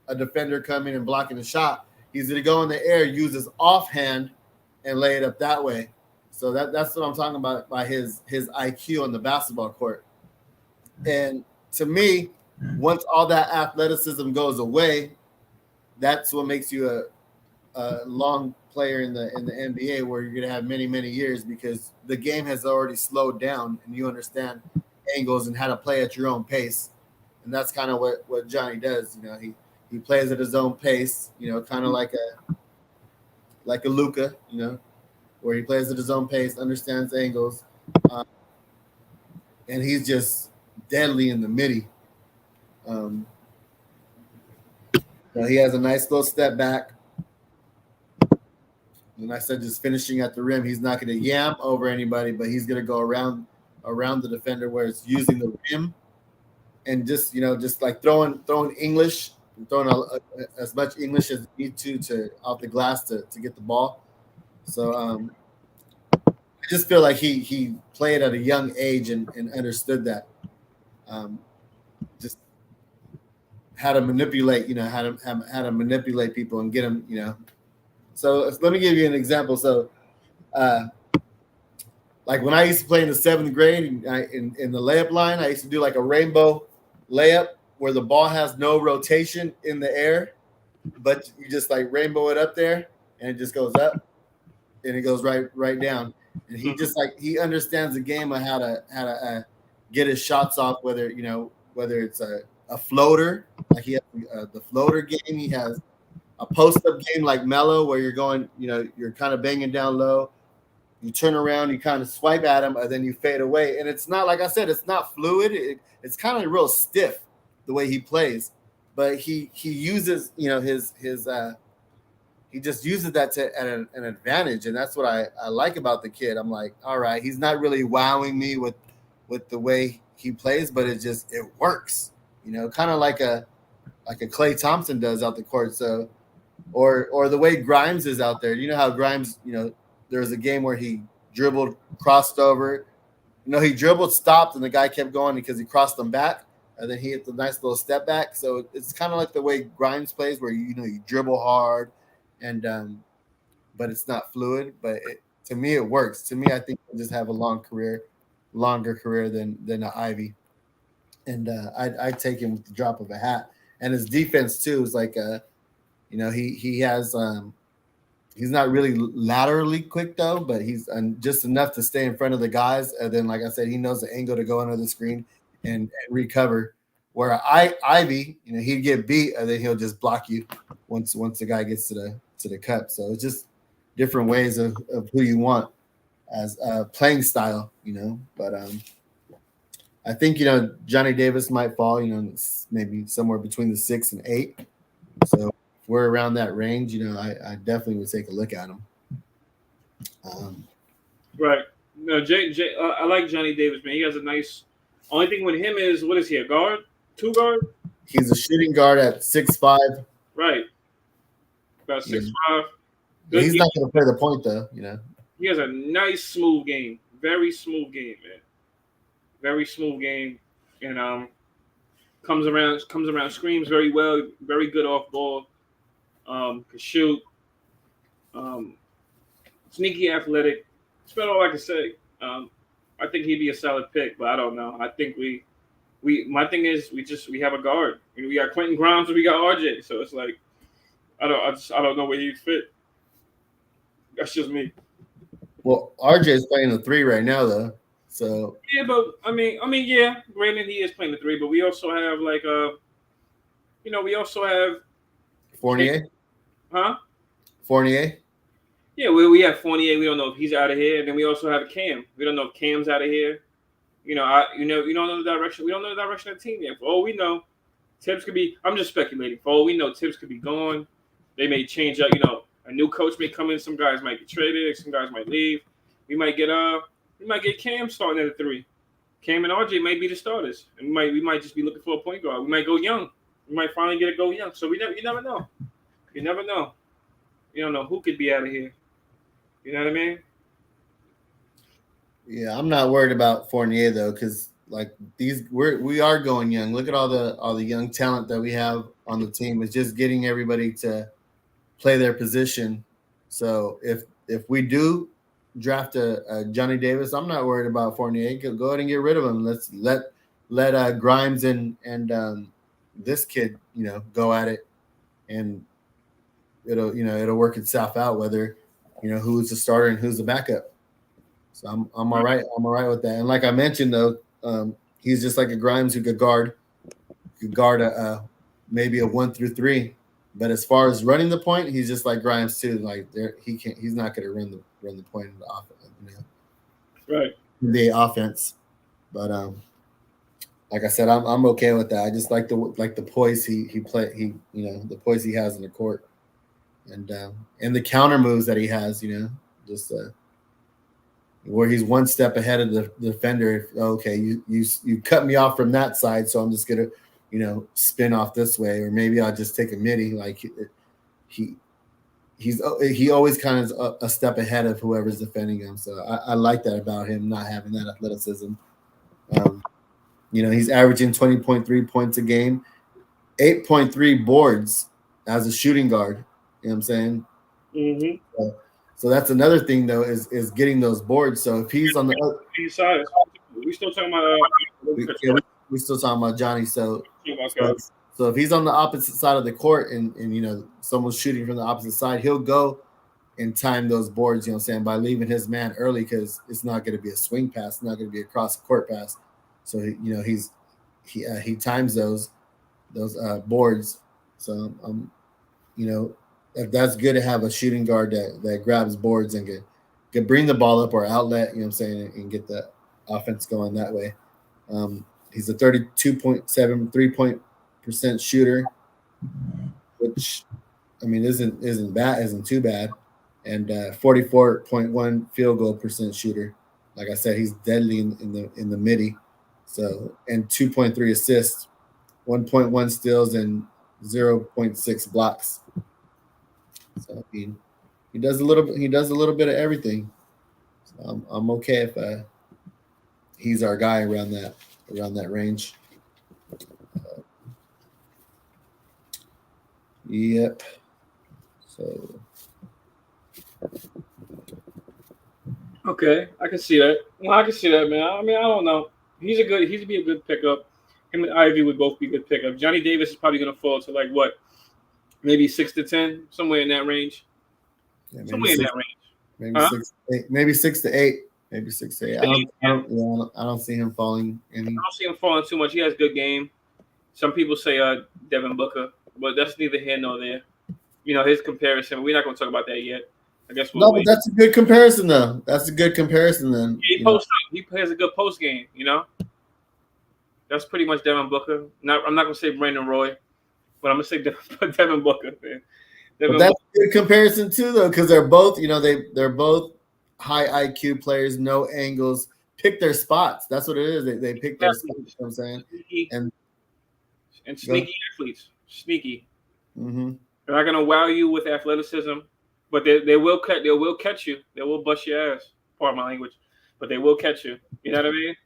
a defender coming and blocking the shot. He's going to go in the air, use his offhand, and lay it up that way. So that's what I'm talking about by his IQ on the basketball court. And to me, once all that athleticism goes away, that's what makes you a long player in the NBA, where you're going to have many, many years, because the game has already slowed down and you understand angles and how to play at your own pace. And that's kind of what Johnny does. He plays at his own pace, kind of like a Luka, where he plays at his own pace, understands angles, and he's just deadly in the midi. He has a nice little step back. And I said, just finishing at the rim, he's not going to yam over anybody, but he's going to go around the defender where it's using the rim, and just like throwing English throwing as much English as you need to off the glass to get the ball. So I just feel like he played at a young age and understood that. Just how to manipulate, how to manipulate people and get them, So let me give you an example. So, like when I used to play in the 7th grade in the layup line, I used to do like a rainbow layup where the ball has no rotation in the air, but you just like rainbow it up there and it just goes up and it goes right down. And he just like he understands the game of how to get his shots off, whether it's a floater, like he has the floater game. He has a post up game like Mello, where you're going, you're kind of banging down low. You turn around, you kind of swipe at him, and then you fade away. And it's not, like I said, it's not fluid. It's kind of real stiff the way he plays, but he uses his he just uses that to at an advantage, and that's what I like about the kid. I'm like, all right, he's not really wowing me with the way he plays, but it works, kind of like a Klay Thompson does out the court. So, or the way Grimes is out there. You know how Grimes, there was a game where he dribbled, crossed over. He dribbled, stopped, and the guy kept going because he crossed him back, and then he hit the nice little step back. So it's kind of like the way Grimes plays, where you dribble hard, and but it's not fluid. But to me, it works. To me, I think he'll just have a longer career than Ivey, and I'd take him with the drop of a hat. And his defense too is like he has he's not really laterally quick though, but he's just enough to stay in front of the guys. And then, like I said, he knows the angle to go under the screen and recover. Where Ivey, he'd get beat and then he'll just block you once the guy gets to the cup. So it's just different ways of who you want as playing style, But I think Johnny Davis might fall, maybe somewhere between the 6 and 8. So if we're around that range, I definitely would take a look at him. Right. No, I like Johnny Davis, man. He has a nice. Only thing with him is, what is he, a guard? 2 guard? He's a shooting guard at 6'5". Right. About 6'5". He's not going to play the point though, He has a nice, smooth game. Very smooth game, man. Very smooth game, and comes around, screams very well, very good off ball, can shoot, sneaky athletic. That's about all I can say. I think he'd be a solid pick, but I don't know. I think my thing is we have a guard. We got Quentin Grimes and we got RJ, so it's like I don't know where he'd fit. That's just me. Well, RJ is playing the 3 right now though. So yeah, but I mean, yeah. Granted, he is playing the 3, but we also have we also have Fournier. Huh? Fournier. Yeah, we have Fournier. We don't know if he's out of here, and then we also have Cam. We don't know if Cam's out of here. You don't know the direction. We don't know the direction of the team yet. For all we know, Tibbs could be. I'm just speculating. For all we know, Tibbs could be gone. They may change up. A new coach may come in. Some guys might get traded. Some guys might leave. We might get Cam starting at a 3. Cam and RJ might be the starters, and we might just be looking for a point guard. We might go young. We might finally get a go young. So you never know. You never know. You don't know who could be out of here. You know what I mean? Yeah, I'm not worried about Fournier though, because like we are going young. Look at all the young talent that we have on the team. It's just getting everybody to play their position. So if we do draft a Johnny Davis, I'm not worried about Fournier. Go ahead and get rid of him. Let's let Grimes and this kid go at it, and it'll work itself out whether who's the starter and who's the backup. So I'm all right. I'm all right with that. And like I mentioned though, he's just like a Grimes who could guard maybe a 1 through 3. But as far as running the point, he's just like Grimes too. Like he's not going to run the point in the offense, right? The offense. But like I said, I'm okay with that. I just like the poise he the poise he has in the court, and the counter moves that he has. Just where he's one step ahead of the defender. Okay, you cut me off from that side, so I'm just gonna spin off this way, or maybe I'll just take a midi. Like he always kind of is a step ahead of whoever's defending him. So I like that about him, not having that athleticism. He's averaging 20.3 points a game, 8.3 boards as a shooting guard. You know what I'm saying? Mm-hmm. So that's another thing, though, is getting those boards. So if he's on the other, we still talking about we still talking about Johnny. So okay. So if he's on the opposite side of the court and someone's shooting from the opposite side, he'll go and time those boards, by leaving his man early, because it's not going to be a swing pass, it's not going to be a cross court pass. So he times those boards. So that's good to have a shooting guard that grabs boards and can bring the ball up or outlet, and get the offense going that way. He's a 32.7 3-point % shooter, which isn't too bad, and 44.1 field goal % shooter. Like I said, he's deadly in the midi. So, and 2.3 assists, 1.1 steals, and 0.6 blocks. So he does a little bit of everything. So I'm okay if he's our guy around that range. Yep. So. Okay, I can see that. Well, I can see that, man. I don't know. He'd be a good pickup. Him and Ivey would both be good pickup. Johnny Davis is probably going to fall to like what, maybe 6 to 10, somewhere in that range. Yeah, somewhere in that range. Maybe 6 to 8. Maybe 6 to 8. I don't see him falling any. I don't see him falling too much. He has good game. Some people say Devin Booker, but that's neither here nor there. His comparison. We're not going to talk about that yet. I guess we'll wait. But that's a good comparison, though. That's a good comparison, then. He plays a good post game. That's pretty much Devin Booker. I'm not going to say Brandon Roy, but I'm going to say Devin Booker. Man. But that's a good comparison too, though, because they're both, they're both high IQ players, no angles, pick their spots. That's what it is. They pick their spots. You know what I'm saying? And sneaky athletes. Sneaky. Mm-hmm. They're not going to wow you with athleticism, but they will catch you. They will bust your ass. Pardon my language, but they will catch you. You know what I mean?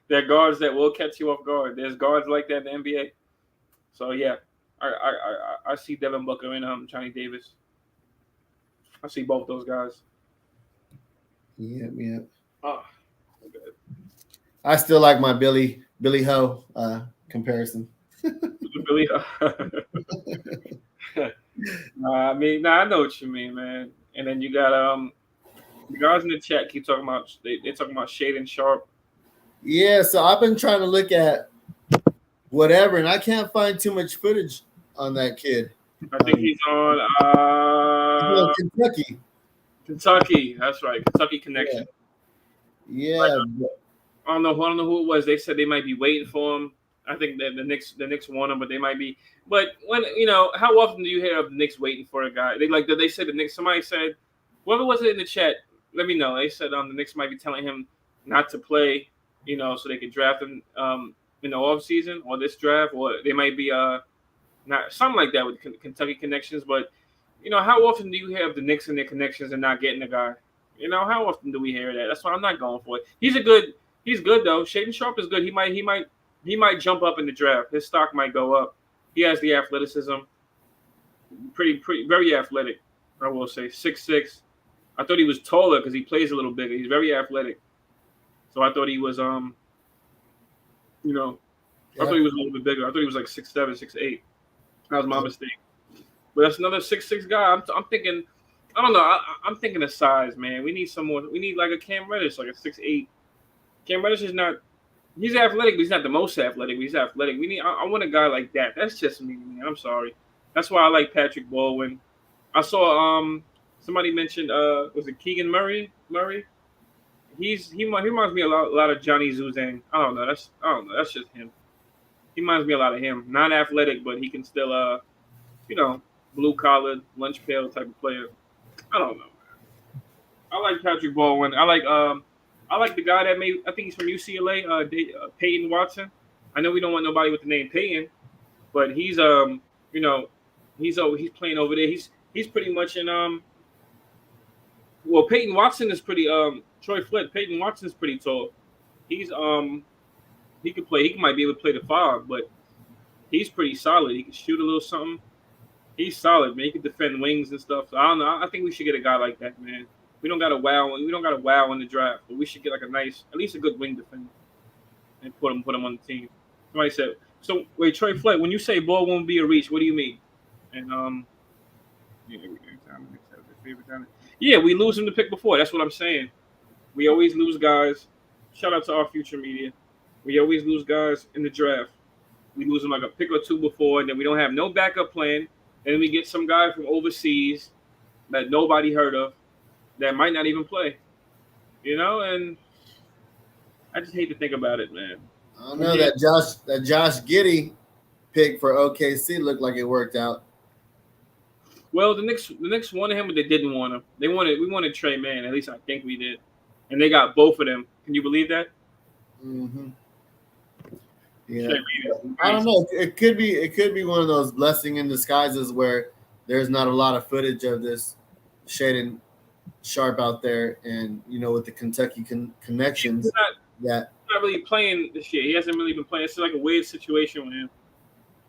There are guards that will catch you off guard. There's guards like that in the NBA. So yeah, I see Devin Booker and Johnny Davis. I see both those guys. Yeah. Oh, okay. I still like my Billy Ho comparison. Billy Ho. I know what you mean, man. And then you got the guys in the chat keep talking about they're talking about Jaden Sharp. Yeah, so I've been trying to look at whatever, and I can't find too much footage on that kid. I think he's on Kentucky. Kentucky, that's right. Kentucky connection. Yeah. I don't know who it was. They said they might be waiting for him. I think that the Knicks want him, but they might be. But when how often do you hear of the Knicks waiting for a guy? They said the Knicks. Somebody said, whoever was it in the chat, let me know. They said the Knicks might be telling him not to play, so they could draft him in the off season or this draft, or they might be not something like that with Kentucky connections. But how often do you hear of the Knicks and their connections and not getting the guy? How often do we hear that? That's why I'm not going for it. He's good though. Jaden Sharp is good. He might jump up in the draft. His stock might go up. He has the athleticism. Pretty very athletic. I will say 6'6". I thought he was taller because he plays a little bigger. He's very athletic. So I thought he was I thought he was a little bit bigger. I thought he was like 6'7", 6'8". That was my mistake. But that's another 6'6" guy. I'm thinking, I don't know. I'm thinking of size, man. We need some more. We need like a Cam Reddish, like a 6'8". Cam Reddish is not. He's athletic, but he's not the most athletic. But he's athletic. I want a guy like that. That's just me, man. I'm sorry. That's why I like Patrick Baldwin. I saw somebody mentioned was it Keegan Murray? He reminds me a lot of Johnny Zuzang. I don't know. That's just him. He reminds me a lot of him. Not athletic, but he can still blue collar, lunch pail type of player. I don't know. I like Patrick Baldwin. I like the guy that I think he's from UCLA, Peyton Watson. I know we don't want nobody with the name Peyton, but he's you know, he's playing over there. He's pretty much in well, Peyton Watson is pretty Troy Flett. Peyton Watson is pretty tall. He's he could play. He might be able to play the five, but he's pretty solid. He can shoot a little something. He's solid, man. He can defend wings and stuff. So I don't know. I think we should get a guy like that, man. We don't got a wow. We don't got a wow in the draft, but we should get like a nice, at least a good wing defender, and put him on the team. Somebody said, so wait, Troy Flett. When you say ball won't be a reach, what do you mean? And yeah, yeah, we lose him to pick before. That's what I'm saying. We always lose guys. Shout out to our future media. We always lose guys in the draft. We lose them like a pick or two before, and then we don't have no backup plan. And then we get some guy from overseas that nobody heard of that might not even play. You know, and I just hate to think about it, man. I don't know that Josh Giddey pick for OKC looked like it worked out. Well, the Knicks wanted him, but they didn't want him. We wanted Trey Mann. At least I think we did, and they got both of them. Can you believe that? Mm-hmm. Yeah, I don't know. It could be one of those blessing in disguises where there's not a lot of footage of this Shaden Sharp out there, and with the Kentucky connections, he's not really playing this year. He hasn't really been playing. It's like a weird situation with him.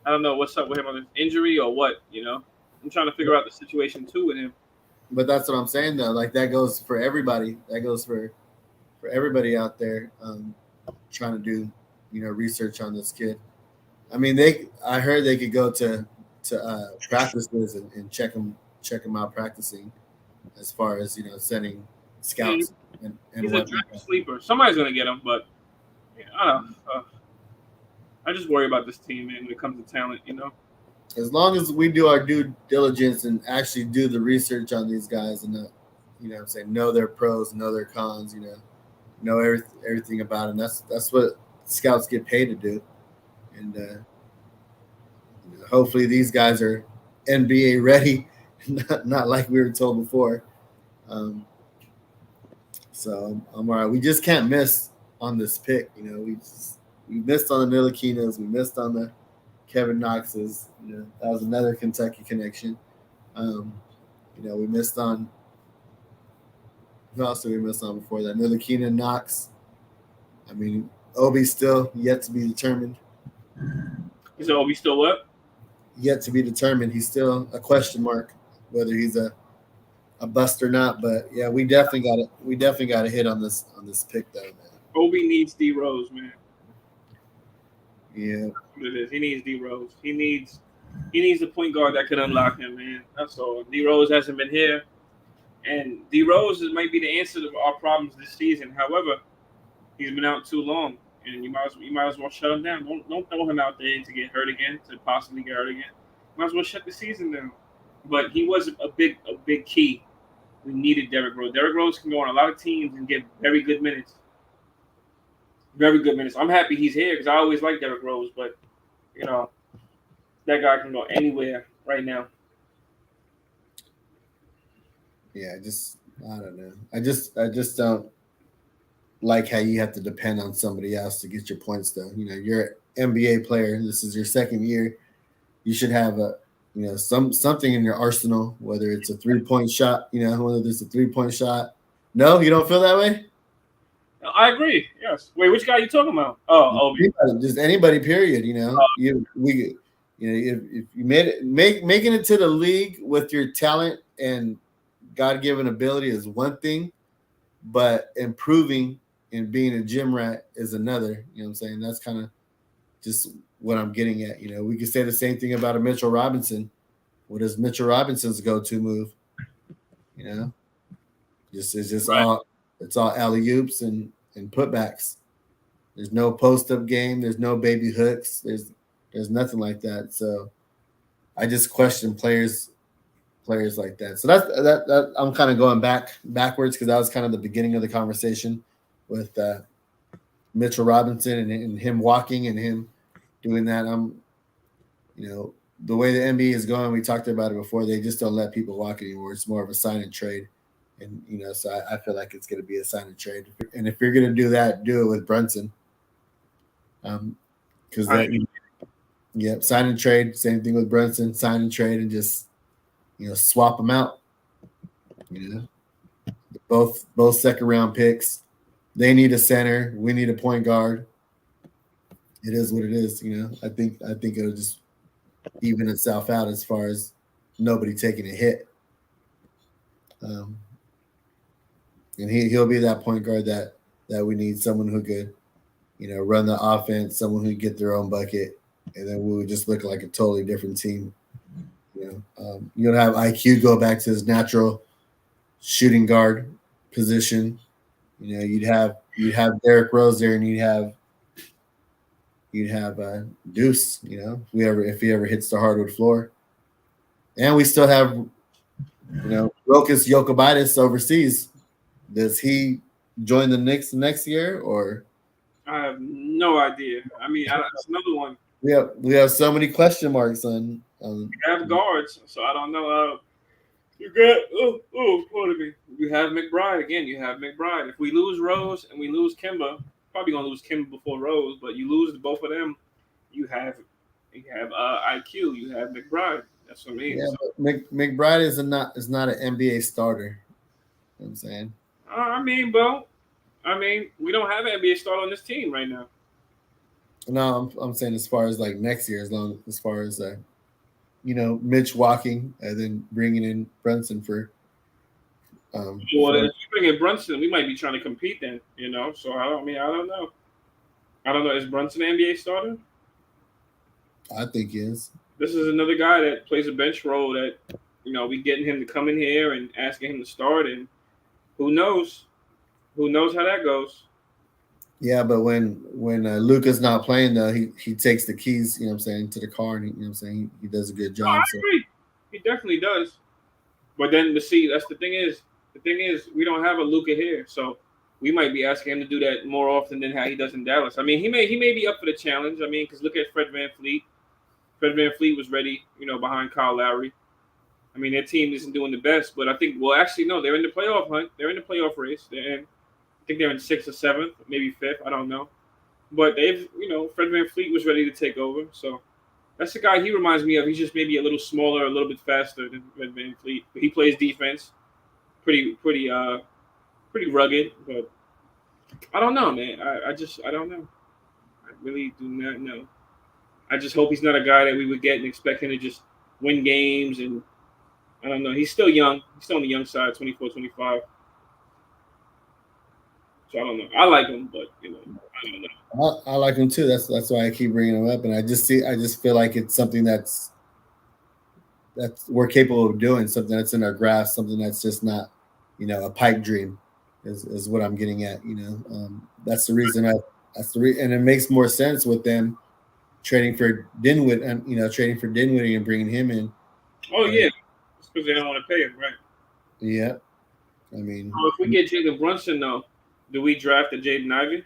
I don't know what's up with him on his injury or what. I'm trying to figure out the situation too with him. But that's what I'm saying though. Like that goes for everybody. That goes for everybody out there trying to do research on this kid. I mean, I heard they could go to practices and check him out practicing, as far as sending scouts and he's a draft sleeper. Somebody's gonna get him, but I don't know. I just worry about this team, man, when it comes to talent. As long as we do our due diligence and actually do the research on these guys and not, know their pros, know their cons, know everything about them. That's what scouts get paid to do. And hopefully these guys are NBA ready, not like we were told before. So I'm all right. We just can't miss on this pick. We missed on the Ntilikina's. We missed on the Kevin Knox's. That was another Kentucky connection. We missed on. Who else did we miss on before that? Ntilikina, Knox. I mean, Obi's still yet to be determined. Is Obi still what? Yet to be determined. He's still a question mark whether he's a bust or not. But yeah, we definitely got to hit on this pick though, man. Obi needs D Rose, man. Yeah. That's what it is. He needs D Rose. He needs a point guard that can unlock him, man. That's all. D Rose hasn't been here, and D Rose might be the answer to our problems this season. However, he's been out too long, and you might as well shut him down. Don't throw him out there to get hurt again, to possibly get hurt again. You might as well shut the season down. But he was a big key. We needed Derrick Rose. Derrick Rose can go on a lot of teams and get very good minutes. Very good minutes. I'm happy he's here because I always liked Derrick Rose, but that guy can go anywhere right now. Yeah, I don't know. I just don't like how you have to depend on somebody else to get your points though. You're an NBA player. This is your second year. You should have something in your arsenal, whether it's a 3-point shot, whether it's a 3-point shot. No, you don't feel that way? I agree. Yes. Wait, which guy are you talking about? Oh, Obi. Just anybody. Period. If you making it to the league with your talent and God-given ability is one thing, but improving and being a gym rat is another. You know what I'm saying? That's kind of just what I'm getting at. We could say the same thing about a Mitchell Robinson. What is Mitchell Robinson's go-to move? It's all alley-oops and putbacks. There's no post-up game. There's no baby hooks. There's nothing like that. So I just question players like that. So that I'm kind of going backwards because that was kind of the beginning of the conversation with Mitchell Robinson and him walking and him doing that. The way the NBA is going, we talked about it before. They just don't let people walk anymore. It's more of a sign and trade. And, so I feel like it's going to be a sign and trade. And if you're going to do that, do it with Brunson. because that, yep, sign and trade. Same thing with Brunson, sign and trade, and just swap them out. Both second round picks. They need a center. We need a point guard. It is what it is. I think it'll just even itself out as far as nobody taking a hit. And he'll be that point guard that we need, someone who could, run the offense, someone who could get their own bucket, and then we would just look like a totally different team. You don't have IQ go back to his natural shooting guard position. You'd have Derrick Rose there, and you'd have Deuce. If he ever hits the hardwood floor, and we still have Rokas Jokic overseas. Does he join the Knicks next year, or? I have no idea. I mean, that's another one. We have so many question marks on. We have guards, so I don't know. You got pardon me. You have McBride again. You have McBride. If we lose Rose and we lose Kemba, probably gonna lose Kemba before Rose, but you lose both of them, you have IQ. You have McBride. That's what I mean. Yeah, but McBride is not an NBA starter. You know what I'm saying. We don't have an NBA starter on this team right now. No, I'm saying as far as like next year, as far as Mitch walking and then bringing in Brunson for. Well, if you bring in Brunson, we might be trying to compete then. So I don't know. I don't know. Is Brunson an NBA starter? I think he is. This is another guy that plays a bench role that we getting him to come in here and asking him to start, and who knows how that goes. Yeah, but when Luka's not playing though, he takes the keys, to the car, and he does a good job. I agree. He definitely does. But then that's the thing is we don't have a Luka here, so we might be asking him to do that more often than how he does in Dallas. I mean, he may be up for the challenge. I mean, because look at Fred VanVleet. Fred VanVleet was ready, behind Kyle Lowry. I mean, their team isn't doing the best, but I think, well, actually, no, they're in the playoff hunt. They're in the playoff race. I think they're in 6th or 7th, maybe 5th. I don't know. But they've, Fred VanVleet was ready to take over. So that's the guy he reminds me of. He's just maybe a little smaller, a little bit faster than Fred VanVleet. But he plays defense, pretty rugged. But I don't know, man. I don't know. I really do not know. I just hope he's not a guy that we would get and expect him to just win games. And I don't know. He's still young. He's still on the young side, 24, 25. So I don't know. I like him, but I don't know. I like him too. That's why I keep bringing him up, and I just feel like it's something that's we're capable of doing, something that's in our grasp, something that's just not, a pipe dream, is what I'm getting at. That's the reason and it makes more sense with them trading for Dinwiddie and bringing him in. Oh yeah, it's because they don't want to pay him, right? Yeah, I mean, if we get Jalen Brunson though. Do we draft a Jaden Ivey?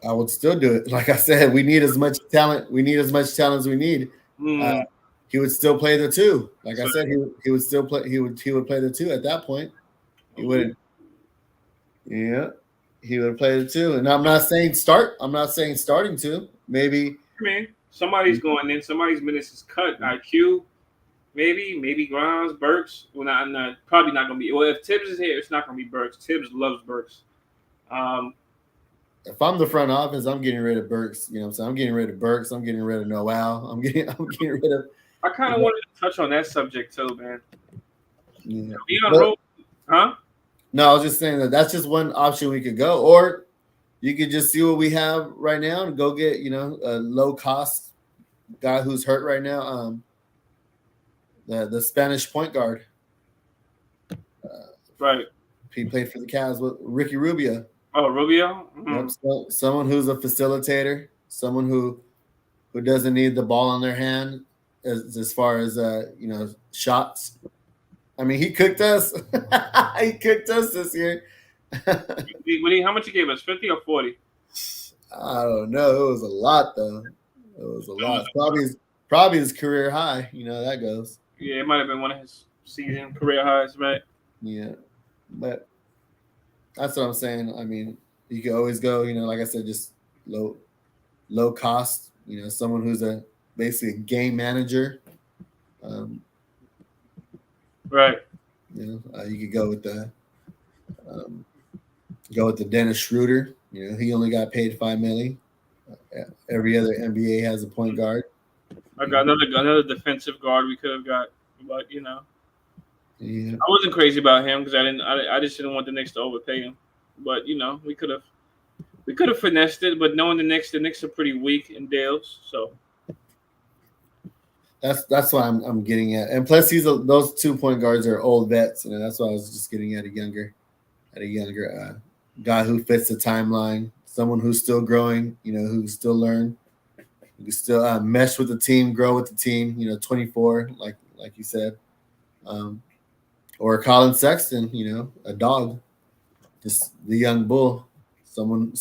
I would still do it. Like I said, we need as much talent. We need as much talent as we need. He would still play the 2. Like I said, he would still play. He would play the 2 at that point. He would. Yeah, he would play the 2. And I'm not saying start. I'm not saying starting 2. Maybe. I mean, somebody's going in. Somebody's minutes is cut. IQ. Maybe Grimes, Burks. Well, not probably not going to be. Well, if Tibbs is here, it's not going to be Burks. Tibbs loves Burks. If I'm the front office, I'm getting rid of Burks. You know what I'm saying? I'm getting rid of Burks. I'm getting rid of Noel. I'm getting rid of. I kind of wanted to touch on that subject too, man. Yeah. Huh? No, I was just saying that's just one option we could go, or you could just see what we have right now and go get a low cost guy who's hurt right now. The Spanish point guard. Right. He played for the Cavs with Ricky Rubio. Oh, Rubio? Mm-hmm. Yep. So, someone who's a facilitator, someone who doesn't need the ball in their hand as far as shots. I mean, he cooked us. He cooked us this year. How much he gave us? 50 or 40? I don't know. It was a lot though. It was a lot. Probably his career high. That goes. Yeah, it might have been one of his season career highs, right? Yeah, but that's what I'm saying. I mean, you could always go. Like I said, just low cost. Someone who's basically a game manager. Right. You could go with the Dennis Schroeder. He only got paid $5 million. Every other NBA has a point guard. I got another defensive guard we could have got, but Yeah. I wasn't crazy about him because I just didn't want the Knicks to overpay him. But we could have finessed it. But knowing the Knicks are pretty weak in Dales, so that's what I'm getting at. And plus, those 2 point guards are old vets. That's why I was just getting at a younger guy who fits the timeline. Someone who's still growing. Who's still learn. Who still mesh with the team, grow with the team. 24, like you said. Or Colin Sexton, a dog, just the young bull. Someone,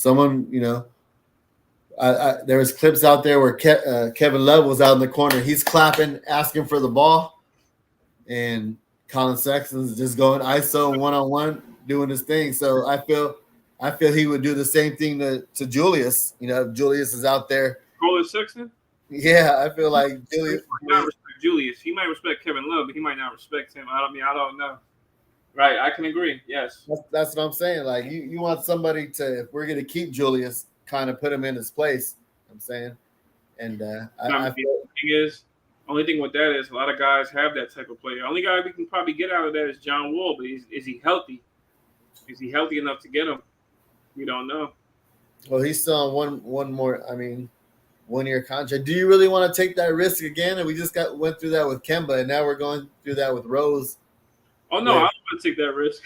there was clips out there where Kevin Love was out in the corner. He's clapping, asking for the ball, and Colin Sexton's just going ISO 1-on-1, doing his thing. So I feel he would do the same thing to Julius. If Julius is out there. Colin Sexton? Yeah, I feel like Julius. He might respect Julius. He might respect Kevin Love, but he might not respect him. I don't know. Right, I can agree. Yes, that's what I'm saying. Like you want somebody to, if we're gonna keep Julius, kind of put him in his place. I'm saying, and I feel only thing with that is a lot of guys have that type of player. Only guy we can probably get out of that is John Wall, but is he healthy? Is he healthy enough to get him? We don't know. Well, he's still on one more. 1-year contract. Do you really want to take that risk again? And we just went through that with Kemba, and now we're going through that with Rose. Oh no, I don't want to take that risk.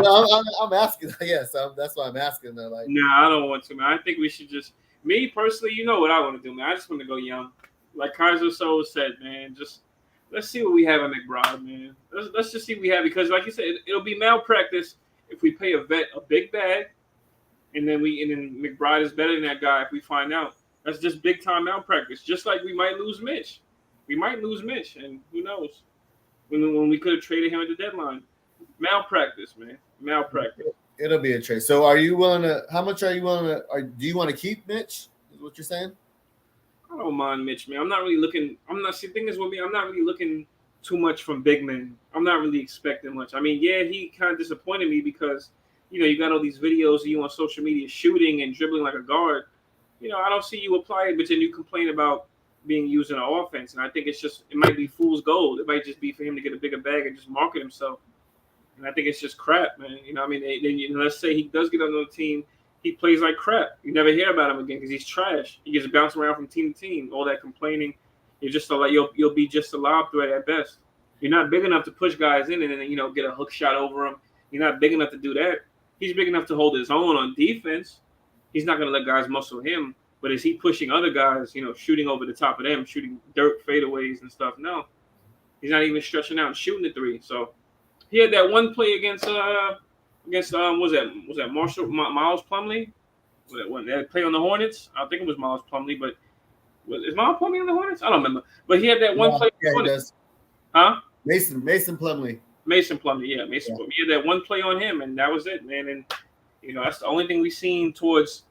No, I'm asking. Yes, that's why I'm asking. Though, I don't want to, man. I think we should just. Me personally, what I want to do, man. I just want to go young, like Kaiser Soul said, man. Just let's see what we have in McBride, man. Let's just see what we have, because, like you said, it'll be malpractice if we pay a vet a big bag, and then McBride is better than that guy if we find out. That's just big time malpractice. Just like we might lose Mitch. And who knows? When we could have traded him at the deadline. Malpractice, man. Malpractice. It'll be a trade. So are you willing to – how much are you willing to – do you want to keep Mitch is what you're saying? I don't mind Mitch, man. I'm not really looking – the thing is with me, I'm not really looking too much from big men. I'm not really expecting much. He kind of disappointed me because, you got all these videos of you on social media shooting and dribbling like a guard. I don't see you apply it, but then you complain about being used in an offense. And I think it might be fool's gold. It might just be for him to get a bigger bag and just market himself. And I think it's just crap, man. Let's say he does get on the team, he plays like crap. You never hear about him again because he's trash. He gets bounced around from team to team. All that complaining, you'll be just a lob threat at best. You're not big enough to push guys in and then get a hook shot over him. You're not big enough to do that. He's big enough to hold his own on defense. He's not going to let guys muscle him. But is he pushing other guys, shooting over the top of them, shooting dirt fadeaways and stuff? No. He's not even stretching out and shooting the three. So he had that one play against was that Miles Plumlee? When that play on the Hornets? I think it was Miles Plumlee, but is Miles Plumlee on the Hornets? I don't remember. But he had that one play. Yeah, he does. Huh? Mason Plumlee. Mason Plumlee. Plumlee. He had that one play on him, and that was it, man. And that's the only thing we've seen as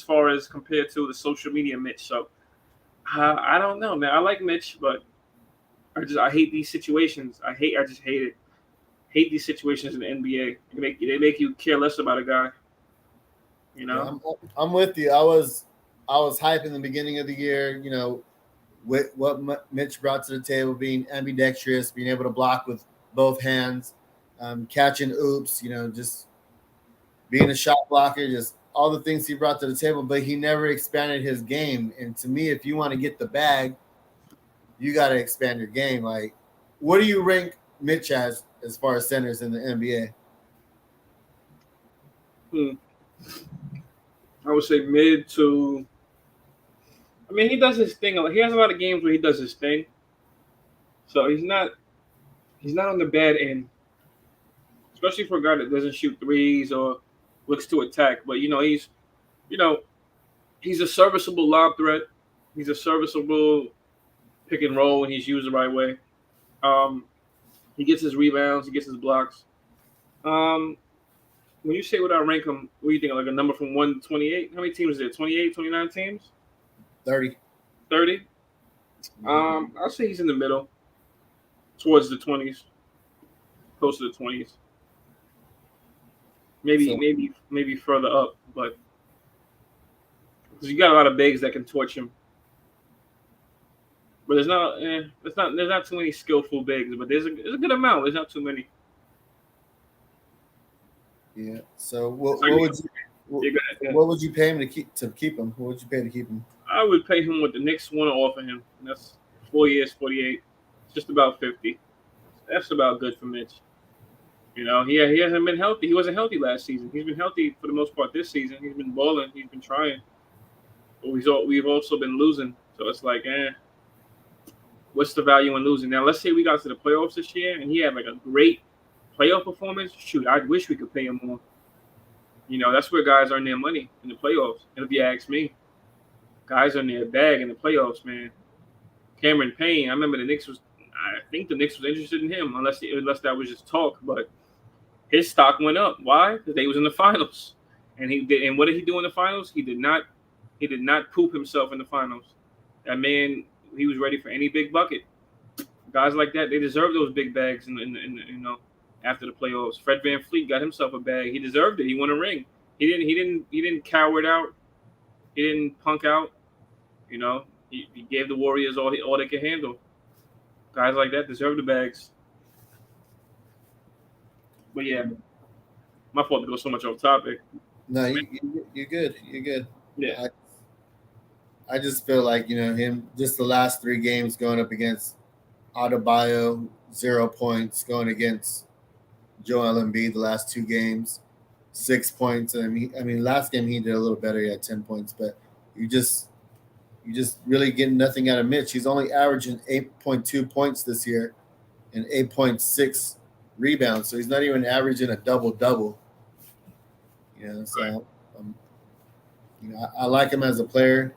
far as compared to the social media Mitch. So I don't know, man. I like Mitch, but I hate these situations. I just hate it. Hate these situations in the NBA. They make you care less about a guy. I'm with you. I was hyped in the beginning of the year. With what Mitch brought to the table, being ambidextrous, being able to block with both hands, catching oops. Just being a shot blocker, just all the things he brought to the table, but he never expanded his game. And to me, if you want to get the bag, you got to expand your game. Like, what do you rank Mitch as far as centers in the NBA? I would say mid to. He does his thing. He has a lot of games where he does his thing. So he's not on the bad end, especially for a guy that doesn't shoot threes or looks to attack. But he's a serviceable lob threat. He's a serviceable pick and roll when he's used the right way. He gets his rebounds. He gets his blocks. When you say what I rank them, what do you think? Like a number from 1 to 28? How many teams is there? 28, 29 teams? 30. 30? I'll say he's in the middle, towards the 20s, close to the 20s. Maybe, So, maybe further up, but because you got a lot of bigs that can torch him. But there's not too many skillful bigs, but there's a good amount. There's not too many. yeah. So what So would you you're good at that. what would you pay him to keep him? What would you pay to keep him? I would pay him what the Knicks want to offer him. And that's 4 years, 48. Just about 50. That's about good for Mitch. You know, he hasn't been healthy. He wasn't healthy last season. He's been healthy for the most part this season. He's been balling. He's been trying. But we've also been losing. So it's like, what's the value in losing? Now, let's say we got to the playoffs this year and he had like a great playoff performance. Shoot, I wish we could pay him more. You know, that's where guys earn their money in the playoffs. And if you ask me, guys earn their bag in the playoffs, man. Cameron Payne, I remember I think the Knicks was interested in him, unless that was just talk. But his stock went up. Why? Because they was in the finals, and what did he do in the finals? He did not poop himself in the finals. That man, he was ready for any big bucket. Guys like that, they deserve those big bags. After the playoffs, Fred VanVleet got himself a bag. He deserved it. He won a ring. He didn't coward out. He didn't punk out. You know, he gave the Warriors all they could handle. Guys like that deserve the bags. But yeah, my fault to go so much off topic. No, you're good. You're good. Yeah. I just feel like, him, just the last 3 games going up against Adebayo, 0 points, going against Joel Embiid the last 2 games, 6 points. I mean, last game he did a little better. He had 10 points, but you just really getting nothing out of Mitch. He's only averaging 8.2 points this year and 8.6 rebounds. So he's not even averaging a double-double. So I like him as a player.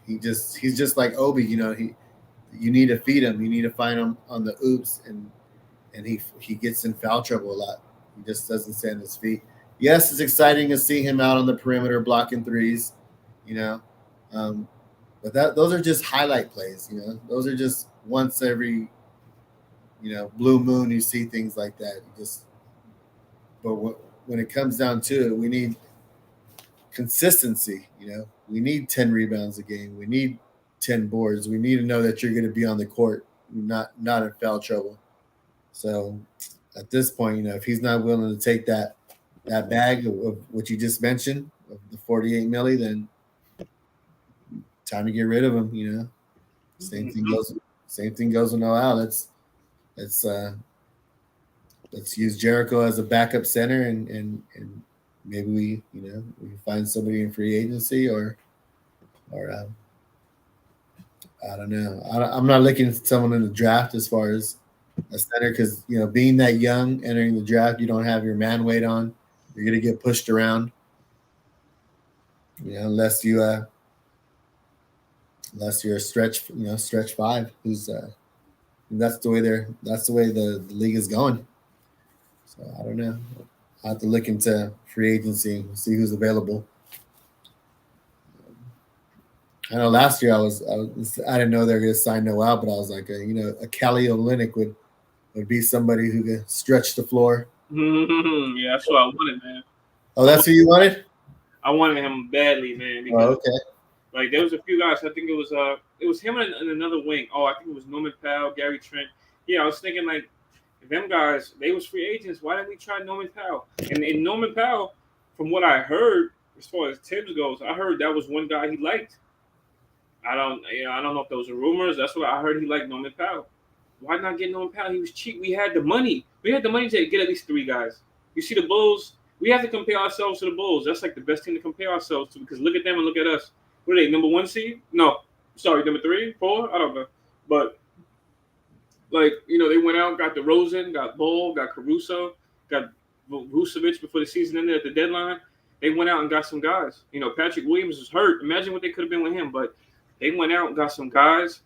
He's just like Obi. You need to feed him. You need to find him on the oops, and he gets in foul trouble a lot. He just doesn't stay on his feet. Yes, it's exciting to see him out on the perimeter blocking threes. But those are just highlight plays. Those are just once every blue moon you see things like that. But when it comes down to it, we need consistency. We need 10 rebounds a game. We need 10 boards. We need to know that you're going to be on the court, not in foul trouble. So at this point, if he's not willing to take that bag of what you just mentioned, of the 48 milli, then time to get rid of him. Same thing goes with Noel. Let's use Jericho as a backup center, and maybe we find somebody in free agency or I don't know. I'm not looking at someone in the draft as far as a center, because being that young, entering the draft, you don't have your man weight on. You're gonna get pushed around. Unless you're a stretch 5, who's that's the way the league is going. So I don't know. I have to look into free agency and see who's available. I know last year I didn't know they were going to sign Noel, but I was like, a Kelly Olynyk would be somebody who could stretch the floor. Yeah, that's what I wanted, man. Oh, that's who you wanted? I wanted him badly, man. Because, okay. Like, there was a few guys. I think it was him and another wing. Oh, I think it was Norman Powell, Gary Trent. Yeah, I was thinking, like, them guys, they was free agents. Why didn't we try Norman Powell? And Norman Powell, from what I heard, as far as Tibbs goes, I heard that was one guy he liked. I don't know if those are rumors. That's what I heard. He liked Norman Powell. Why not get Norman Powell? He was cheap. We had the money. We had the money to get at least 3 guys. You see the Bulls? We have to compare ourselves to the Bulls. That's like the best team to compare ourselves to, because look at them and look at us. What are they, number 1 seed? No. Sorry, number 3, 4? I don't know. But, like, they went out, got DeRozan, got Ball, got Caruso, got Vucevic before the season ended at the deadline. They went out and got some guys. Patrick Williams was hurt. Imagine what they could have been with him. But they went out and got some guys,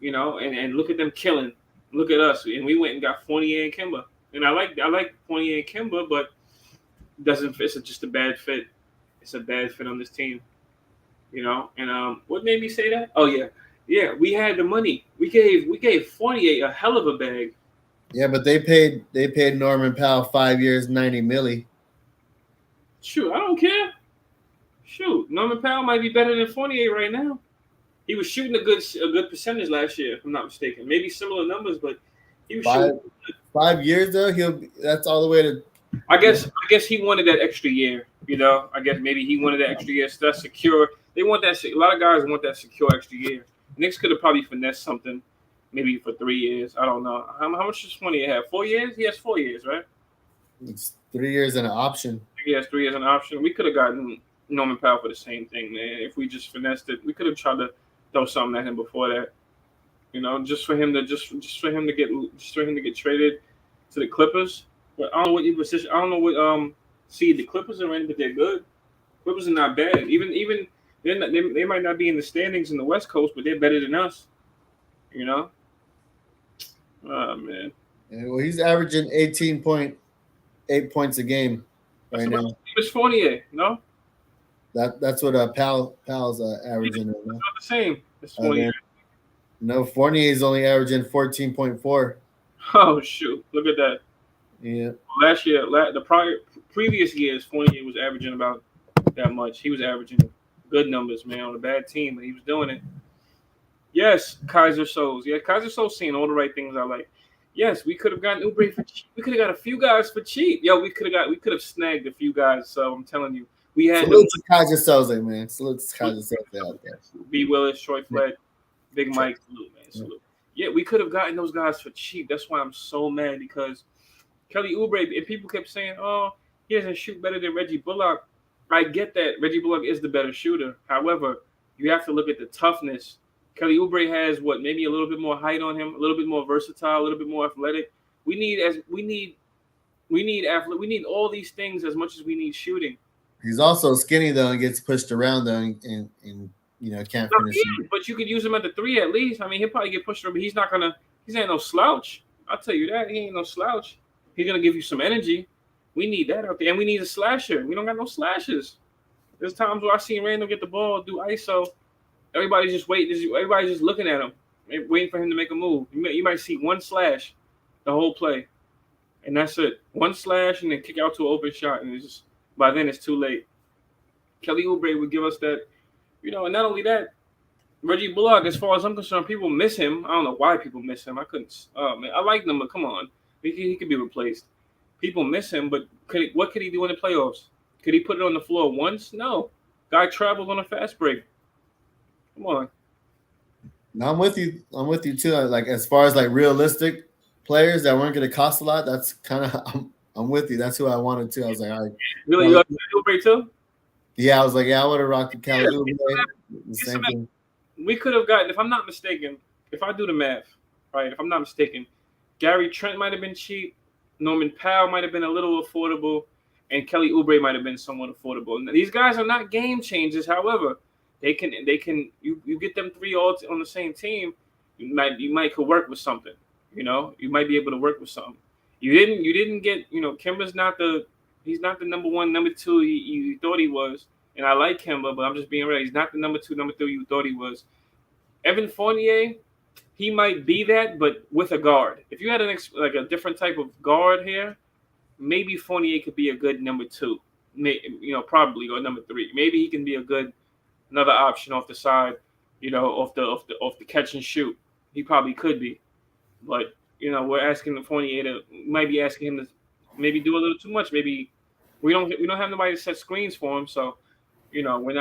and look at them killing. Look at us. And we went and got Fournier and Kemba. and I like Fournier and Kemba, but doesn't. It's just a bad fit. It's a bad fit on this team. And what made me say that? Oh yeah. We had the money. We gave Fournier a hell of a bag. Yeah, but they paid Norman Powell 5 years, 90 milli. Shoot, I don't care. Shoot, Norman Powell might be better than Fournier right now. He was shooting a good percentage last year, if I'm not mistaken. Maybe similar numbers, but he was shooting. 5 years though, that's all the way to. I guess he wanted that extra year. I guess maybe he wanted that extra year. So that's secure. They want that. A lot of guys want that secure extra year. Knicks could have probably finessed something, maybe for 3 years. I don't know. How much does Fournier have? 4 years? He has 4 years, right? It's 3 years and an option. He has 3 years and an option. We could have gotten Norman Powell for the same thing, man. If we just finessed it, we could have tried to throw something at him before that. Just for him to get traded to the Clippers. But I don't know what position. I don't know what seed the Clippers are in, but they're good. Clippers are not bad. Even they might not be in the standings in the West Coast, but they're better than us. Oh man. Yeah, well, he's averaging 18.8 points a game right now. It's Fournier, no? That's what Powell's averaging. It's not the same. It's Fournier. No, Fournier is only averaging 14.4. Oh shoot! Look at that. Yeah. Last year, previous years, Fournier was averaging about that much. He was averaging good numbers, man, on a bad team, but he was doing it. Yes, Kaiser Souls. Yeah, Kaiser Souls saying all the right things I like. Yes, we could have gotten Oubre for cheap. We could have got a few guys for cheap. Yo, we could have snagged a few guys. So I'm telling you, we had salute to Kaiser Souls, man. Salute to Kaiser Souls out there. B. Willis, Troy Flett, Big Mike, salute, man. Salute. Yeah, we could have gotten those guys for cheap. That's why I'm so mad, because Kelly Oubre, and people kept saying, oh, he doesn't shoot better than Reggie Bullock. I get that. Reggie Bullock is the better shooter. However, you have to look at the toughness. Kelly Oubre has maybe a little bit more height on him, a little bit more versatile, a little bit more athletic. We need all these things as much as we need shooting. He's also skinny though and gets pushed around though and can't finish. But you could use him at the 3 at least. I mean, he'll probably get pushed around, but he's ain't no slouch. I'll tell you that. He ain't no slouch. He's gonna give you some energy. We need that out there, and we need a slasher. We don't got no slashes. There's times where I see Randall get the ball, do ISO. Everybody's just waiting. Everybody's just looking at him, waiting for him to make a move. You might see one slash the whole play, and that's it. One slash and then kick out to an open shot, and by then it's too late. Kelly Oubre would give us that, and not only that, Reggie Bullock, as far as I'm concerned, people miss him. I don't know why people miss him. I couldn't. Man, I like him, but come on, he could be replaced. People miss him, but what could he do in the playoffs? Could he put it on the floor once? No. Guy traveled on a fast break. Come on. No, I'm with you. I'm with you too. Like as far as like realistic players that weren't going to cost a lot, that's kind of I'm with you. That's who I wanted to. I was like, all right. Really, you got Oubre too? Yeah, I was like, yeah, I would have rocked the Kelly Oubre. The same thing. We could have gotten, if I'm not mistaken, if I do the math, right? If I'm not mistaken, Gary Trent might have been cheap. Norman Powell might have been a little affordable, and Kelly Oubre might have been somewhat affordable. And these guys are not game changers. However, they can. You get them three all on the same team, you might could work with something. You might be able to work with something. You didn't get. Kemba's he's not the number one, number two you thought he was. And I like Kemba, but I'm just being real. He's not the number two, number three you thought he was. Evan Fournier, he might be that, but with a guard. If you had a different type of guard here, maybe Fournier could be a good number two. Probably, or number three. Maybe he can be another option off the side. Off the catch and shoot. He probably could be, but we're asking the Fournier might be asking him to maybe do a little too much. Maybe we don't have nobody to set screens for him, so we're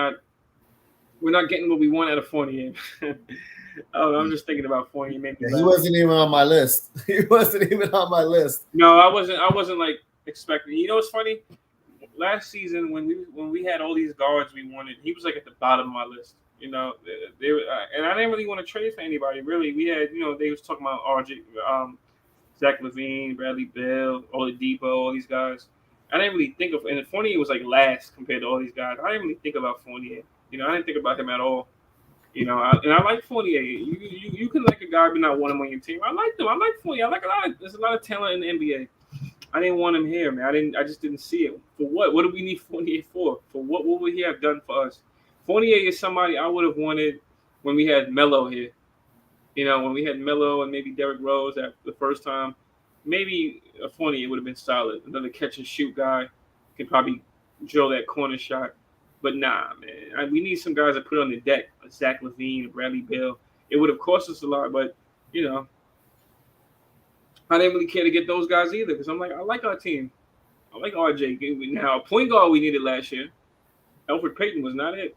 not getting what we want out of Fournier. I'm just thinking about Fournier. He wasn't even on my list. He wasn't even on my list. No, I wasn't like expecting. What's funny? Last season when we had all these guards we wanted, he was like at the bottom of my list. And I didn't really want to trade for anybody. Really, we had they was talking about RJ, Zach LaVine, Bradley Beal, Oladipo, all these guys. I didn't really think of, and Fournier was like last compared to all these guys. I didn't really think about Fournier. I didn't think about him at all. And I like Fournier. You can like a guy but not want him on your team. I like them. I like Fournier. There's a lot of talent in the NBA. I didn't want him here, man. I just didn't see it. For what? What do we need Fournier for? For what? What would he have done for us? Fournier is somebody I would have wanted when we had Melo here. When we had Melo and maybe Derrick Rose at the first time, maybe a Fournier would have been solid. Another catch and shoot guy could probably drill that corner shot. But nah, man. We need some guys to put on the deck. Zach LaVine, Bradley Beal. It would have cost us a lot, but you know, I didn't really care to get those guys either because I'm like, I like our team. I like RJ. Now, point guard we needed last year. Alfred Payton was not it.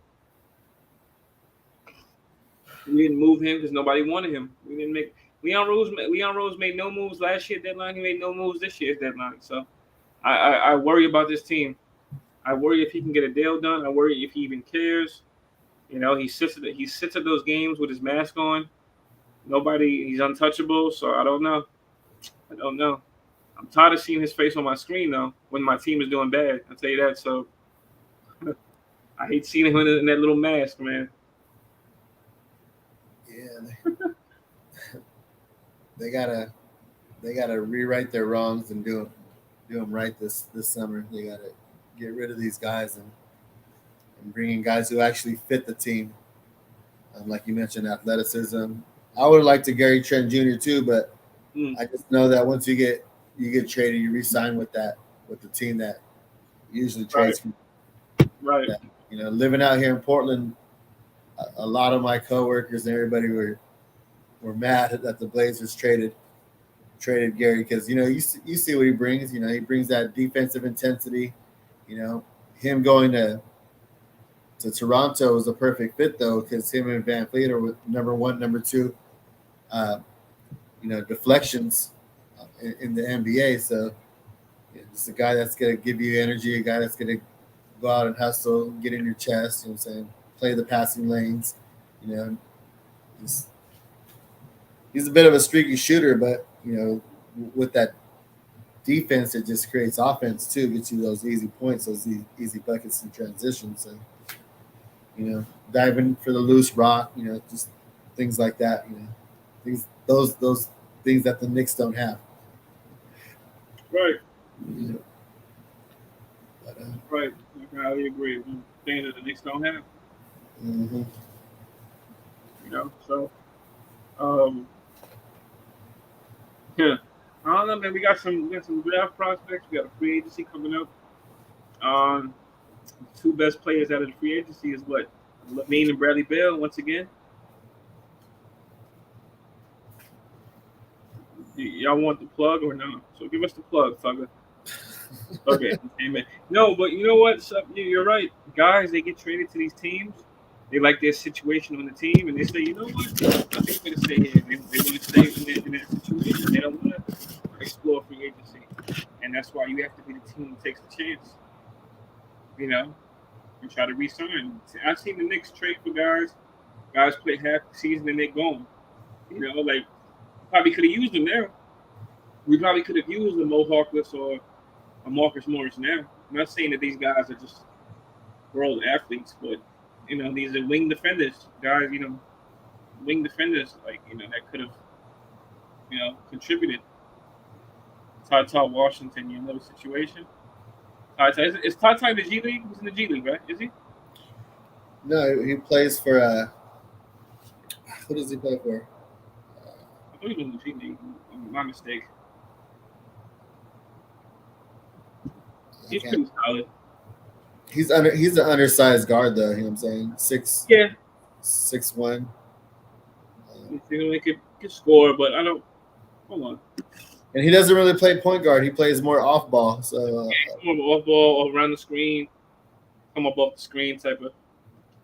We didn't move him because nobody wanted him. We didn't make Leon Rose. Leon Rose made no moves last year deadline. He made no moves this year's deadline. So I worry about this team. I worry if he can get a deal done. I worry if he even cares. He sits at those games with his mask on. He's untouchable. So I don't know. I'm tired of seeing his face on my screen though when my team is doing bad. I'll tell you that. So I hate seeing him in that little mask, man. Yeah, they gotta rewrite their wrongs and do them right this summer. They gotta get rid of these guys and bring in guys who actually fit the team. Like you mentioned, athleticism. I would like to Gary Trent Jr. too, but I just know that once you get traded, you re-sign with the team that usually trades. Right. That, living out here in Portland, a lot of my coworkers and everybody were mad that the Blazers traded Gary because you see what he brings. He brings that defensive intensity. Him going to Toronto was a perfect fit though because him and Van Fleet are number one, number two. Deflections in the NBA. So it's a guy that's going to give you energy, a guy that's going to go out and hustle, get in your chest, what I'm saying, play the passing lanes. He's a bit of a streaky shooter, but, with that defense, it just creates offense too, gets you those easy points, those easy buckets and transitions. And, diving for the loose rock, just things like that, those things that the Knicks don't have. Right. But, right. I highly agree. Things that the Knicks don't have. Mm-hmm. So, yeah. I don't know, man. We got some draft prospects. We got a free agency coming up. Two best players out of the free agency is what? LaVine and Bradley Beal once again. Y'all want the plug or no? So give us the plug, Thugger. Okay, amen. No, but you know what? You're right. Guys, they get traded to these teams. They like their situation on the team, and they say, you know what? I think we're going to stay here. They want to stay in their situation. They don't want to explore free agency. And that's why you have to be the team that takes the chance, and try to re-sign. I've seen the Knicks trade for guys. Guys play half the season and they're gone. Like probably could have used them there. We probably could have used a Mo Harkless or a Marcus Morris now. I'm not saying that these guys are just world athletes, but these are wing defenders, guys. Wing defenders that could have contributed. Ty Washington, you know the situation. Is Ty in the G League? He's in the G League, right? Is he? No, he plays for. Who does he play for? I thought he was in the G League. My mistake. He's pretty solid. He's an undersized guard though. You know what I'm saying? 6'1". He could score, but I don't. Hold on. And he doesn't really play point guard. He plays more off ball. So more off ball, around the screen, come up off the screen type of.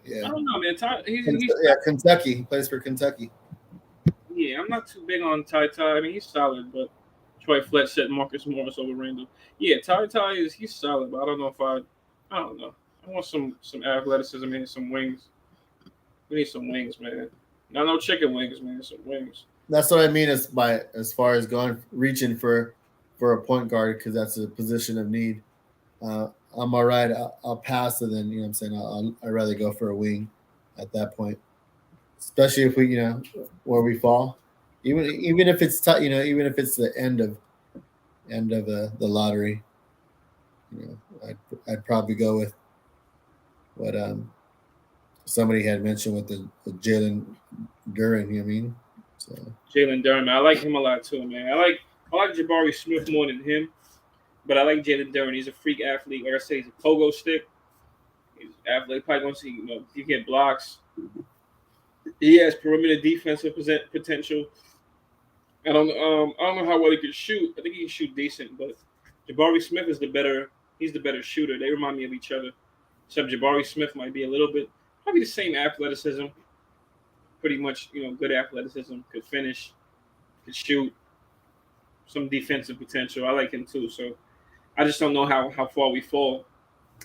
Yeah. I don't know, man. He's Kentucky. He plays for Kentucky. Yeah, I'm not too big on Ty. I mean, he's solid, but Troy Fletcher set Marcus Morris over Randall. Yeah, Ty he's solid, but I don't know if I don't know. I want some athleticism and some wings. We need some wings, man. Not no chicken wings, man. Some wings. That's what I mean as far as reaching for a point guard because that's a position of need. I'm all right. I'll pass it, then what I'm saying I'd rather go for a wing at that point, especially if we where we fall, even if it's even if it's the end of end of the lottery. I'd probably go with what somebody had mentioned with the Jalen Duran. You know what I mean? So Jalen Duran, I like him a lot too, man. I like Jabari Smith more than him, but I like Jalen Duran. He's a freak athlete. Like I say, he's a pogo stick. He's athletic. Probably going to see, he get blocks. He has perimeter defensive potential. I don't know how well he could shoot. I think he can shoot decent, but Jabari Smith is the better. He's the better shooter. They remind me of each other. Except Jabari Smith might be a little bit, probably the same athleticism. Pretty much, good athleticism. Could finish, could shoot, some defensive potential. I like him too. So I just don't know how far we fall.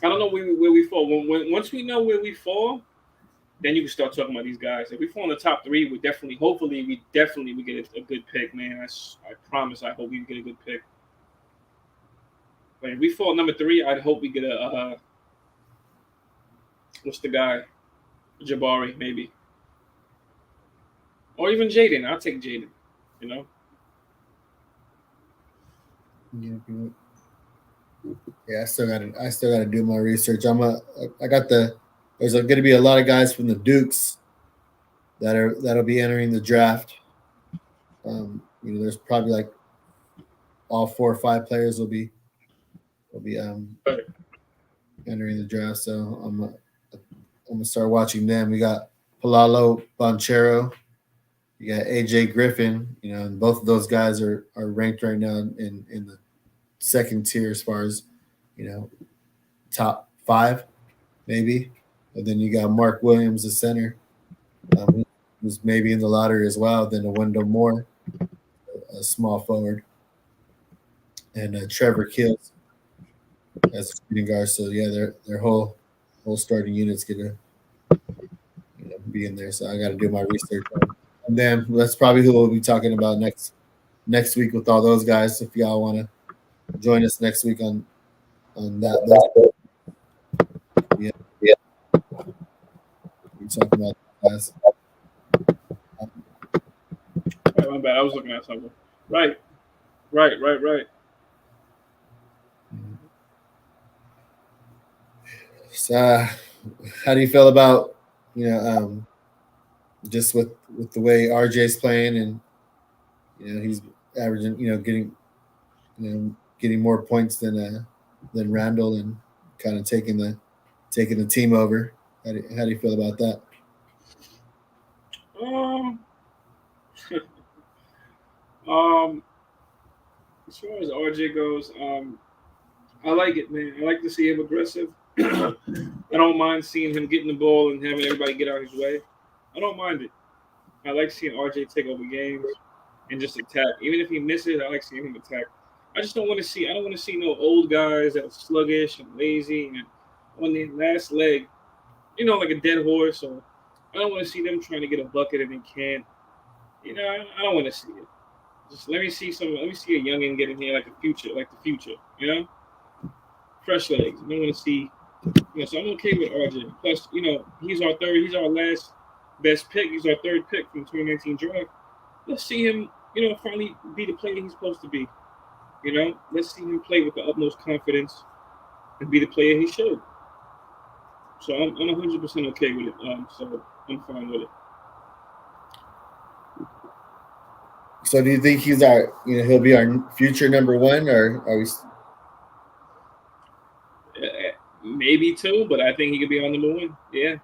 I don't know where we fall. Once we know where we fall, then you can start talking about these guys. If we fall in the top three, we definitely, hopefully, we get a good pick, man. I promise. I hope we get a good pick. But if we fall number three, I'd hope we get a what's the guy? Jabari, maybe, or even Jaden. I'll take Jaden. You know. Yeah, I still gotta do my research. I got there's going to be a lot of guys from the Dukes that'll be entering the draft. There's probably like all 4 or 5 players will be entering the draft. So I'm gonna start watching them. We got Palalo Bonchero, you got AJ Griffin. And both of those guys are ranked right now in the second tier as far as top 5 maybe. And then you got Mark Williams, the center, who's maybe in the lottery as well. Then a Wendell Moore, a small forward, and Trevor Kills as a shooting guard. So yeah, their whole starting unit's gonna be in there. So I got to do my research. And then that's probably who we'll be talking about next week with all those guys. If y'all want to join us next week on that. Yeah. We're talking about guys. My bad. I was looking at something. Right. So, how do you feel about just with the way RJ's playing, and he's averaging getting more points than Randall, and kind of taking the team over. How do you feel about that? As far as RJ goes, I like it, man. I like to see him aggressive. I don't mind seeing him getting the ball and having everybody get out his way. I don't mind it. I like seeing RJ take over games and just attack. Even if he misses, I like seeing him attack. I don't want to see no old guys that are sluggish and lazy and on their last leg, like a dead horse. Or I don't want to see them trying to get a bucket and they can't. I don't want to see it. Just let me see a youngin get in here like the future. Fresh legs. I don't want to see. So I'm okay with RJ. Plus, he's our last best pick. He's our third pick from 2019 draft. Let's see him, finally be the player he's supposed to be. Let's see him play with the utmost confidence and be the player he should. So I'm 100% okay with it. So I'm fine with it. So do you think he's he'll be our future number 1, or are we? Maybe 2, but I think he could be on number 1. Yeah.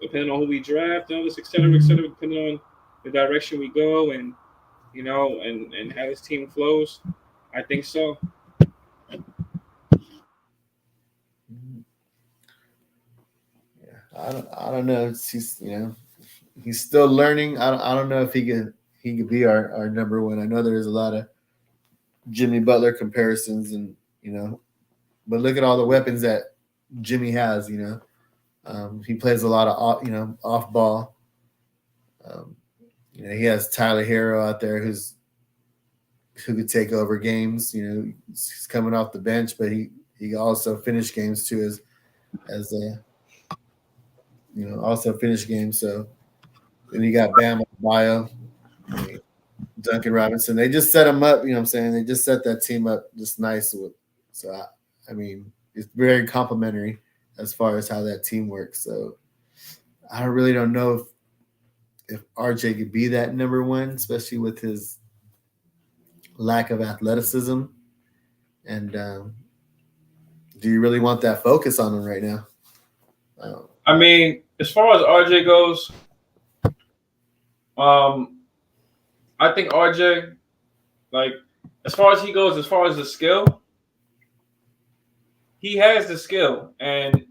Depending on who we draft, all this, et cetera, depending on the direction we go and and how his team flows. I think so. Yeah, I don't know. He's still learning. I don't know if he could be our number 1. I know there's a lot of Jimmy Butler comparisons, and but look at all the weapons that Jimmy has. He plays a lot of off ball. He has Tyler Hero out there who could take over games. He's coming off the bench, but he also finished games too as also finished games. So then you got Bam Adebayo. Duncan Robinson. They just set him up, you know what I'm saying? They just set that team up just nice. So, I mean, it's very complimentary as far as how that team works. So I really don't know if RJ could be that number one, especially with his lack of athleticism. And do you really want that focus on him right now? I mean, as far as RJ goes, I think RJ, like, as far as he goes, as far as the skill, he has the skill. And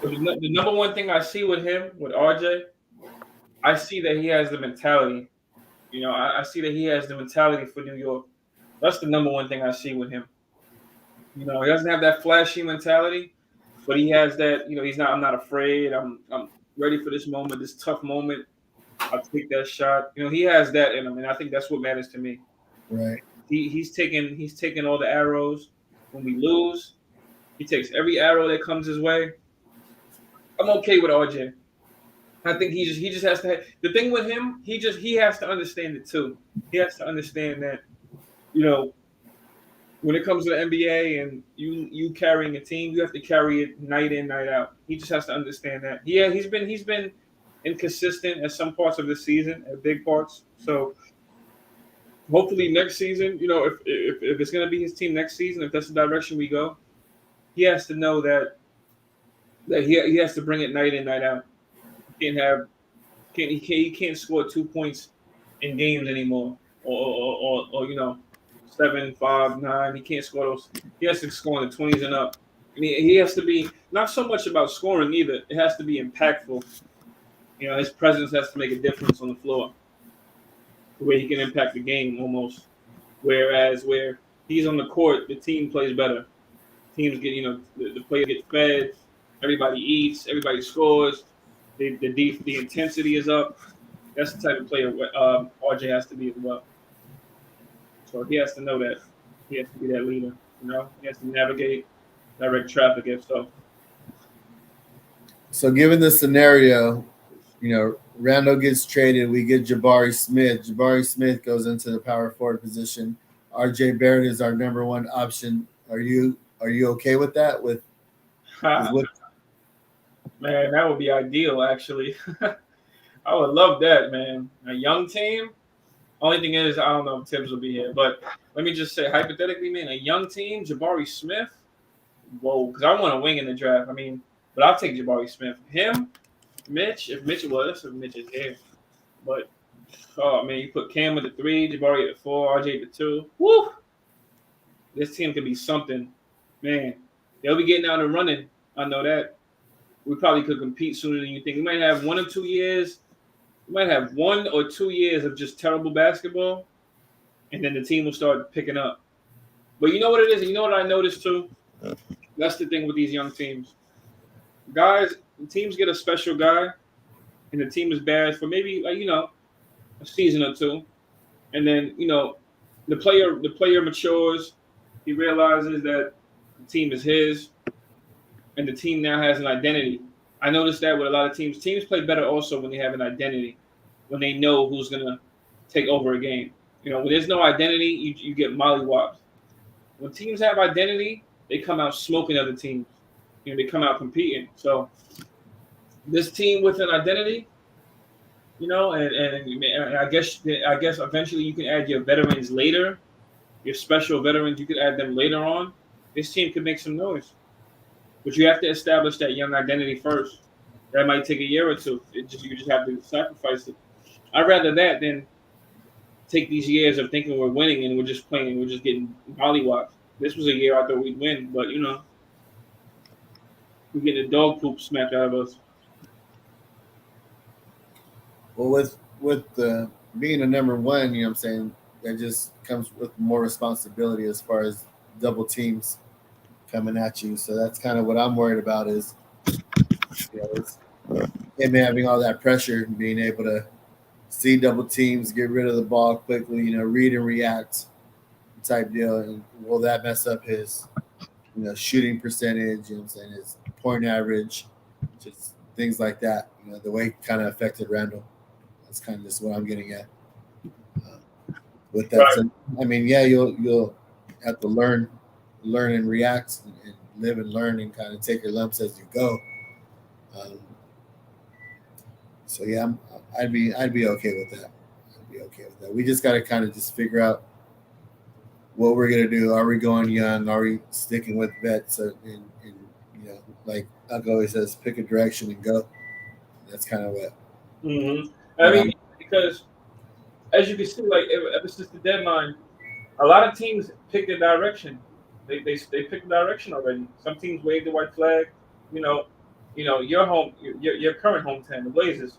the number one thing I see with him, with RJ, I see that he has the mentality. You know, I see that he has the mentality for New York. That's the number one thing I see with him. You know, he doesn't have that flashy mentality, but he has that. You know, he's not. I'm not afraid. I'm ready for this moment, this tough moment. I'll take that shot. You know, he has that in him, and I think that's what matters to me. Right. He's taking all the arrows. When we lose, he takes every arrow that comes his way. I'm okay with RJ. I think he just has to. The thing with him, he has to understand it too. He has to understand that, you know, when it comes to the NBA and you carrying a team, you have to carry it night in, night out. He just has to understand that. Yeah, he's been inconsistent at some parts of the season, at big parts. So hopefully next season, you know, if it's gonna be his team next season, if that's the direction we go, he has to know that he has to bring it night in, night out. He can't score 2 points in games anymore, or you know, 7, 5, 9. He can't score those. He has to score in the 20s and up. I mean, he has to be not so much about scoring either. It has to be impactful. You know, his presence has to make a difference on the floor, the way he can impact the game almost. Whereas where he's on the court, the team plays better. Teams get, you know, the players get fed. Everybody eats. Everybody scores. The intensity is up. That's the type of player RJ has to be as well. So he has to know that. He has to be that leader. You know, he has to navigate, direct traffic if so. So given the scenario, you know, Randall gets traded, we get Jabari Smith. Jabari Smith goes into the power forward position. RJ Barrett is our number one option. Are you okay with that? With what? Man, that would be ideal, actually. I would love that, man. A young team. Only thing is, I don't know if Tibbs will be here, but let me just say, hypothetically, man, a young team, Jabari Smith. Whoa, because I want a wing in the draft. I mean, but I'll take Jabari Smith. Him, Mitch. If Mitch was, if Mitch is here, but oh man, you put Cam at the 3, Jabari at the 4, RJ at the 2. Woo! This team could be something, man. They'll be getting out and running. I know that. We probably could compete sooner than you think. We might have 1 or 2 years. We might have 1 or 2 years of just terrible basketball, and then the team will start picking up. But you know what it is? You know what I noticed too? That's the thing with these young teams. Guys, teams get a special guy, and the team is bad for maybe, like, you know, a season or two. And then, you know, the player matures. He realizes that the team is his, and the team now has an identity. I noticed that with a lot of teams. Teams play better also when they have an identity, when they know who's going to take over a game. You know, when there's no identity, you get mollywopped. When teams have identity, they come out smoking other teams. You know, they come out competing. So this team with an identity, you know, and I guess eventually you can add your veterans later, your special veterans, you can add them later on. This team could make some noise. But you have to establish that young identity first. That might take a year or two. You just have to sacrifice it. I'd rather that than take these years of thinking we're winning and we're just playing, we're just getting mollywopped. This was a year I thought we'd win, but you know, we're getting the dog poop smacked out of us. Well, with the being a number one, you know what I'm saying, that just comes with more responsibility as far as double teams coming at you. So that's kind of what I'm worried about is, you know, it's him having all that pressure and being able to see double teams, get rid of the ball quickly, you know, read and react type deal. And will that mess up his, you know, shooting percentage, you know what I'm saying, his point average, just things like that. You know, the way it kind of affected Randall. That's kind of just what I'm getting at. with that. So, I mean, yeah, you'll have to learn and react and live and learn and kind of take your lumps as you go. Um, so yeah, I'd be okay with that. I'd be okay with that. We just got to kind of just figure out what we're gonna do. Are we going young? Are we sticking with vets? And like Uncle always says, pick a direction and go. That's kind of what. I mean, because as you can see, like ever since the deadline, a lot of teams pick their direction. They pick the direction already. Some teams wave the white flag. You know, your current hometown, the Blazers,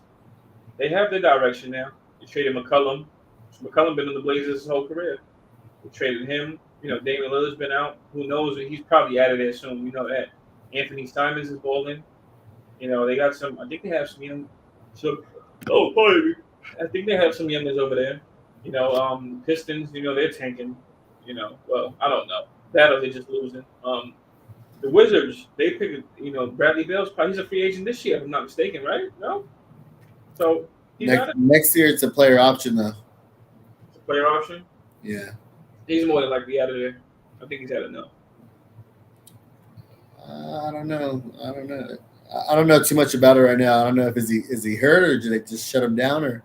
they have their direction now. You traded McCollum. McCollum been in the Blazers his whole career. We traded him. Damian Lillard's been out. Who knows? He's probably out of there soon. We know that. Anthony Simons is balling. They got some. I think they have some young. Pardon me. I think they have some youngers over there. Pistons. They're tanking. Well, I don't know. That or they're just losing. The Wizards. They picked. Bradley Beal's probably he's a free agent this year. If I'm not mistaken, right? No. So next year it's a player option though. It's a player option. Yeah. He's more than likely out of there. I think he's out of no. I don't know. I don't know too much about it right now. I don't know if is he hurt or did they just shut him down or.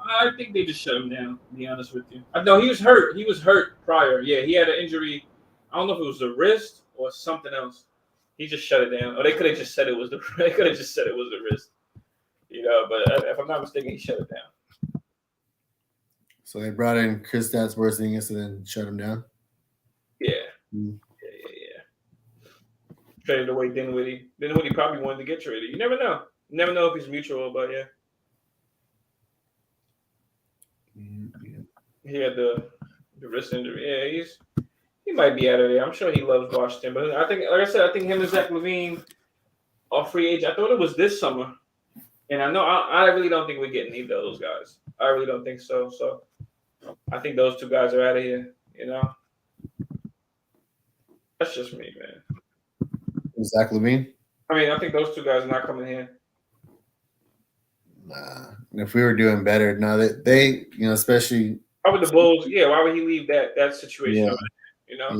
I think they just shut him down. To be honest with you, no, he was hurt. He was hurt prior. Yeah, he had an injury. I don't know if it was the wrist or something else. He just shut it down. Or they could have just said it was the. They could have just said it was the wrist. But if I'm not mistaken, he shut it down. So they brought in Kristaps Porzingis and then shut him down. Yeah. Yeah. Traded away Dinwiddie. Dinwiddie probably wanted to get traded. You never know. You never know if he's mutual, but yeah. He had the wrist injury. Yeah, he might be out of there. I'm sure he loves Washington, but I think, like I said, I think him and Zach LaVine are free agent. I thought it was this summer, and I really don't think we're getting either of those guys. I really don't think so. So I think those two guys are out of here. That's just me, man. Zach LaVine? I mean, I think those two guys are not coming here. Nah. If we were doing better, no, they especially. Why would the Bulls? Yeah, why would he leave that situation? Yeah.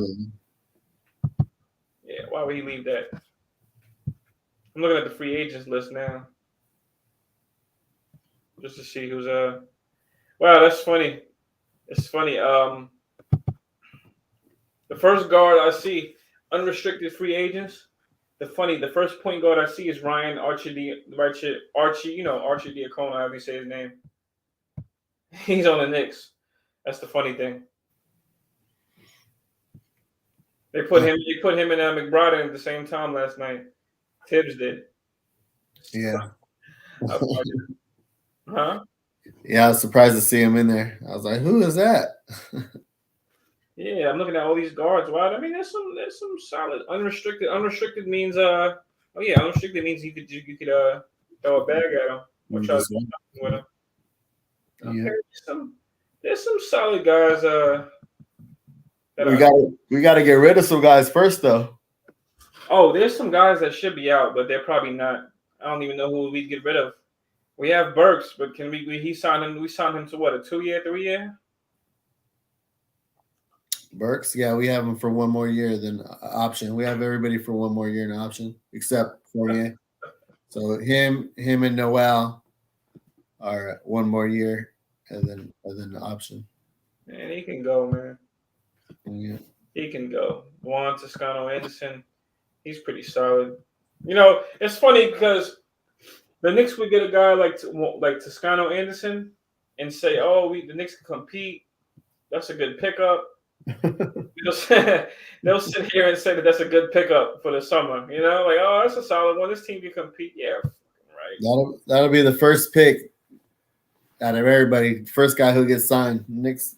Yeah, why would he leave that? I'm looking at the free agents list now, just to see who's Wow, that's funny. It's funny. The first guard I see unrestricted free agents. The first point guard I see is Ryan Archie. Archie Diacono, however you say his name. He's on the Knicks. That's the funny thing. They put him and McBride in at the same time last night. Tibbs did. Yeah. Huh? Yeah, I was surprised to see him in there. I was like, "Who is that?" Yeah, I'm looking at all these guards. Wow, I mean, there's some solid unrestricted. Unrestricted means unrestricted means you could throw a bag at him or try to do something with him. Okay, Yeah. There's some solid guys. We got to get rid of some guys first, though. Oh, there's some guys that should be out, but they're probably not. I don't even know who we'd get rid of. We have Burks, but can we? He signed him. We signed him to what? A 2-year, 3-year? Burks, yeah, we have him for one more year than option. We have everybody for one more year in option, except Fournier. So him and Noel are one more year, and then the option. Man, he can go, man. Yeah. He can go. Juan Toscano-Anderson, he's pretty solid. It's funny because the Knicks would get a guy like Toscano-Anderson and say, "Oh, the Knicks can compete. That's a good pickup." They'll sit here and say that that's a good pickup for the summer. Like, "Oh, that's a solid one. This team can compete." Yeah, right. That'll be the first pick out of everybody. First guy who gets signed. Knicks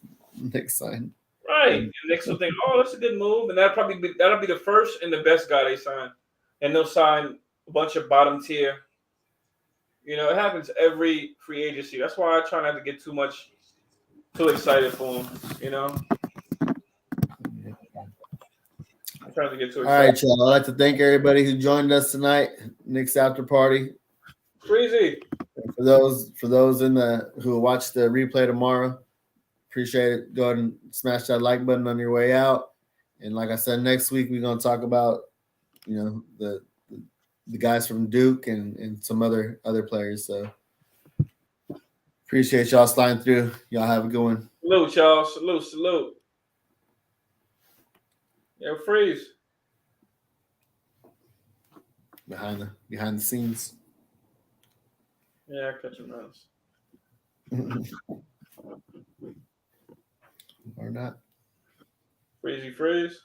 signed. Right. And Knicks will think, "Oh, that's a good move," and that'll be the first and the best guy they sign, and they'll sign a bunch of bottom tier. It happens every free agency. That's why I try not to get too excited for them. I'm trying to get too excited. All right, y'all. I'd like to thank everybody who joined us tonight. Knicks after party. Crazy. For those who will watch the replay tomorrow, Appreciate it. Go ahead and smash that like button on your way out. And like I said, next week we're gonna talk about, the guys from Duke and some other players. So appreciate y'all sliding through. Y'all have a good one. Salute, y'all. Salute. Yo, freeze. Behind the scenes. Yeah, catch him runs. Or not. Freeze.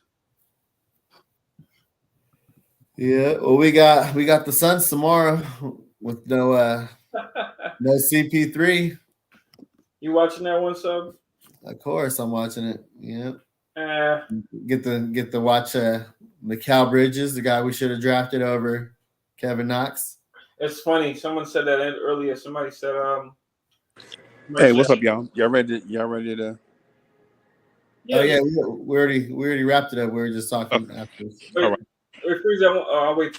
Yeah, well, we got the Suns tomorrow with no CP3. You watching that one, Sub? Of course, I'm watching it. Yeah, Uh, get to watch Mikal Bridges, the guy we should have drafted over Kevin Knox. it's funny. Someone said that earlier. Somebody said, Hey, what's up, y'all? Y'all ready to? Yeah. Oh yeah, we already wrapped it up. We were just talking after. Wait, All right. Freeze, I'll wait till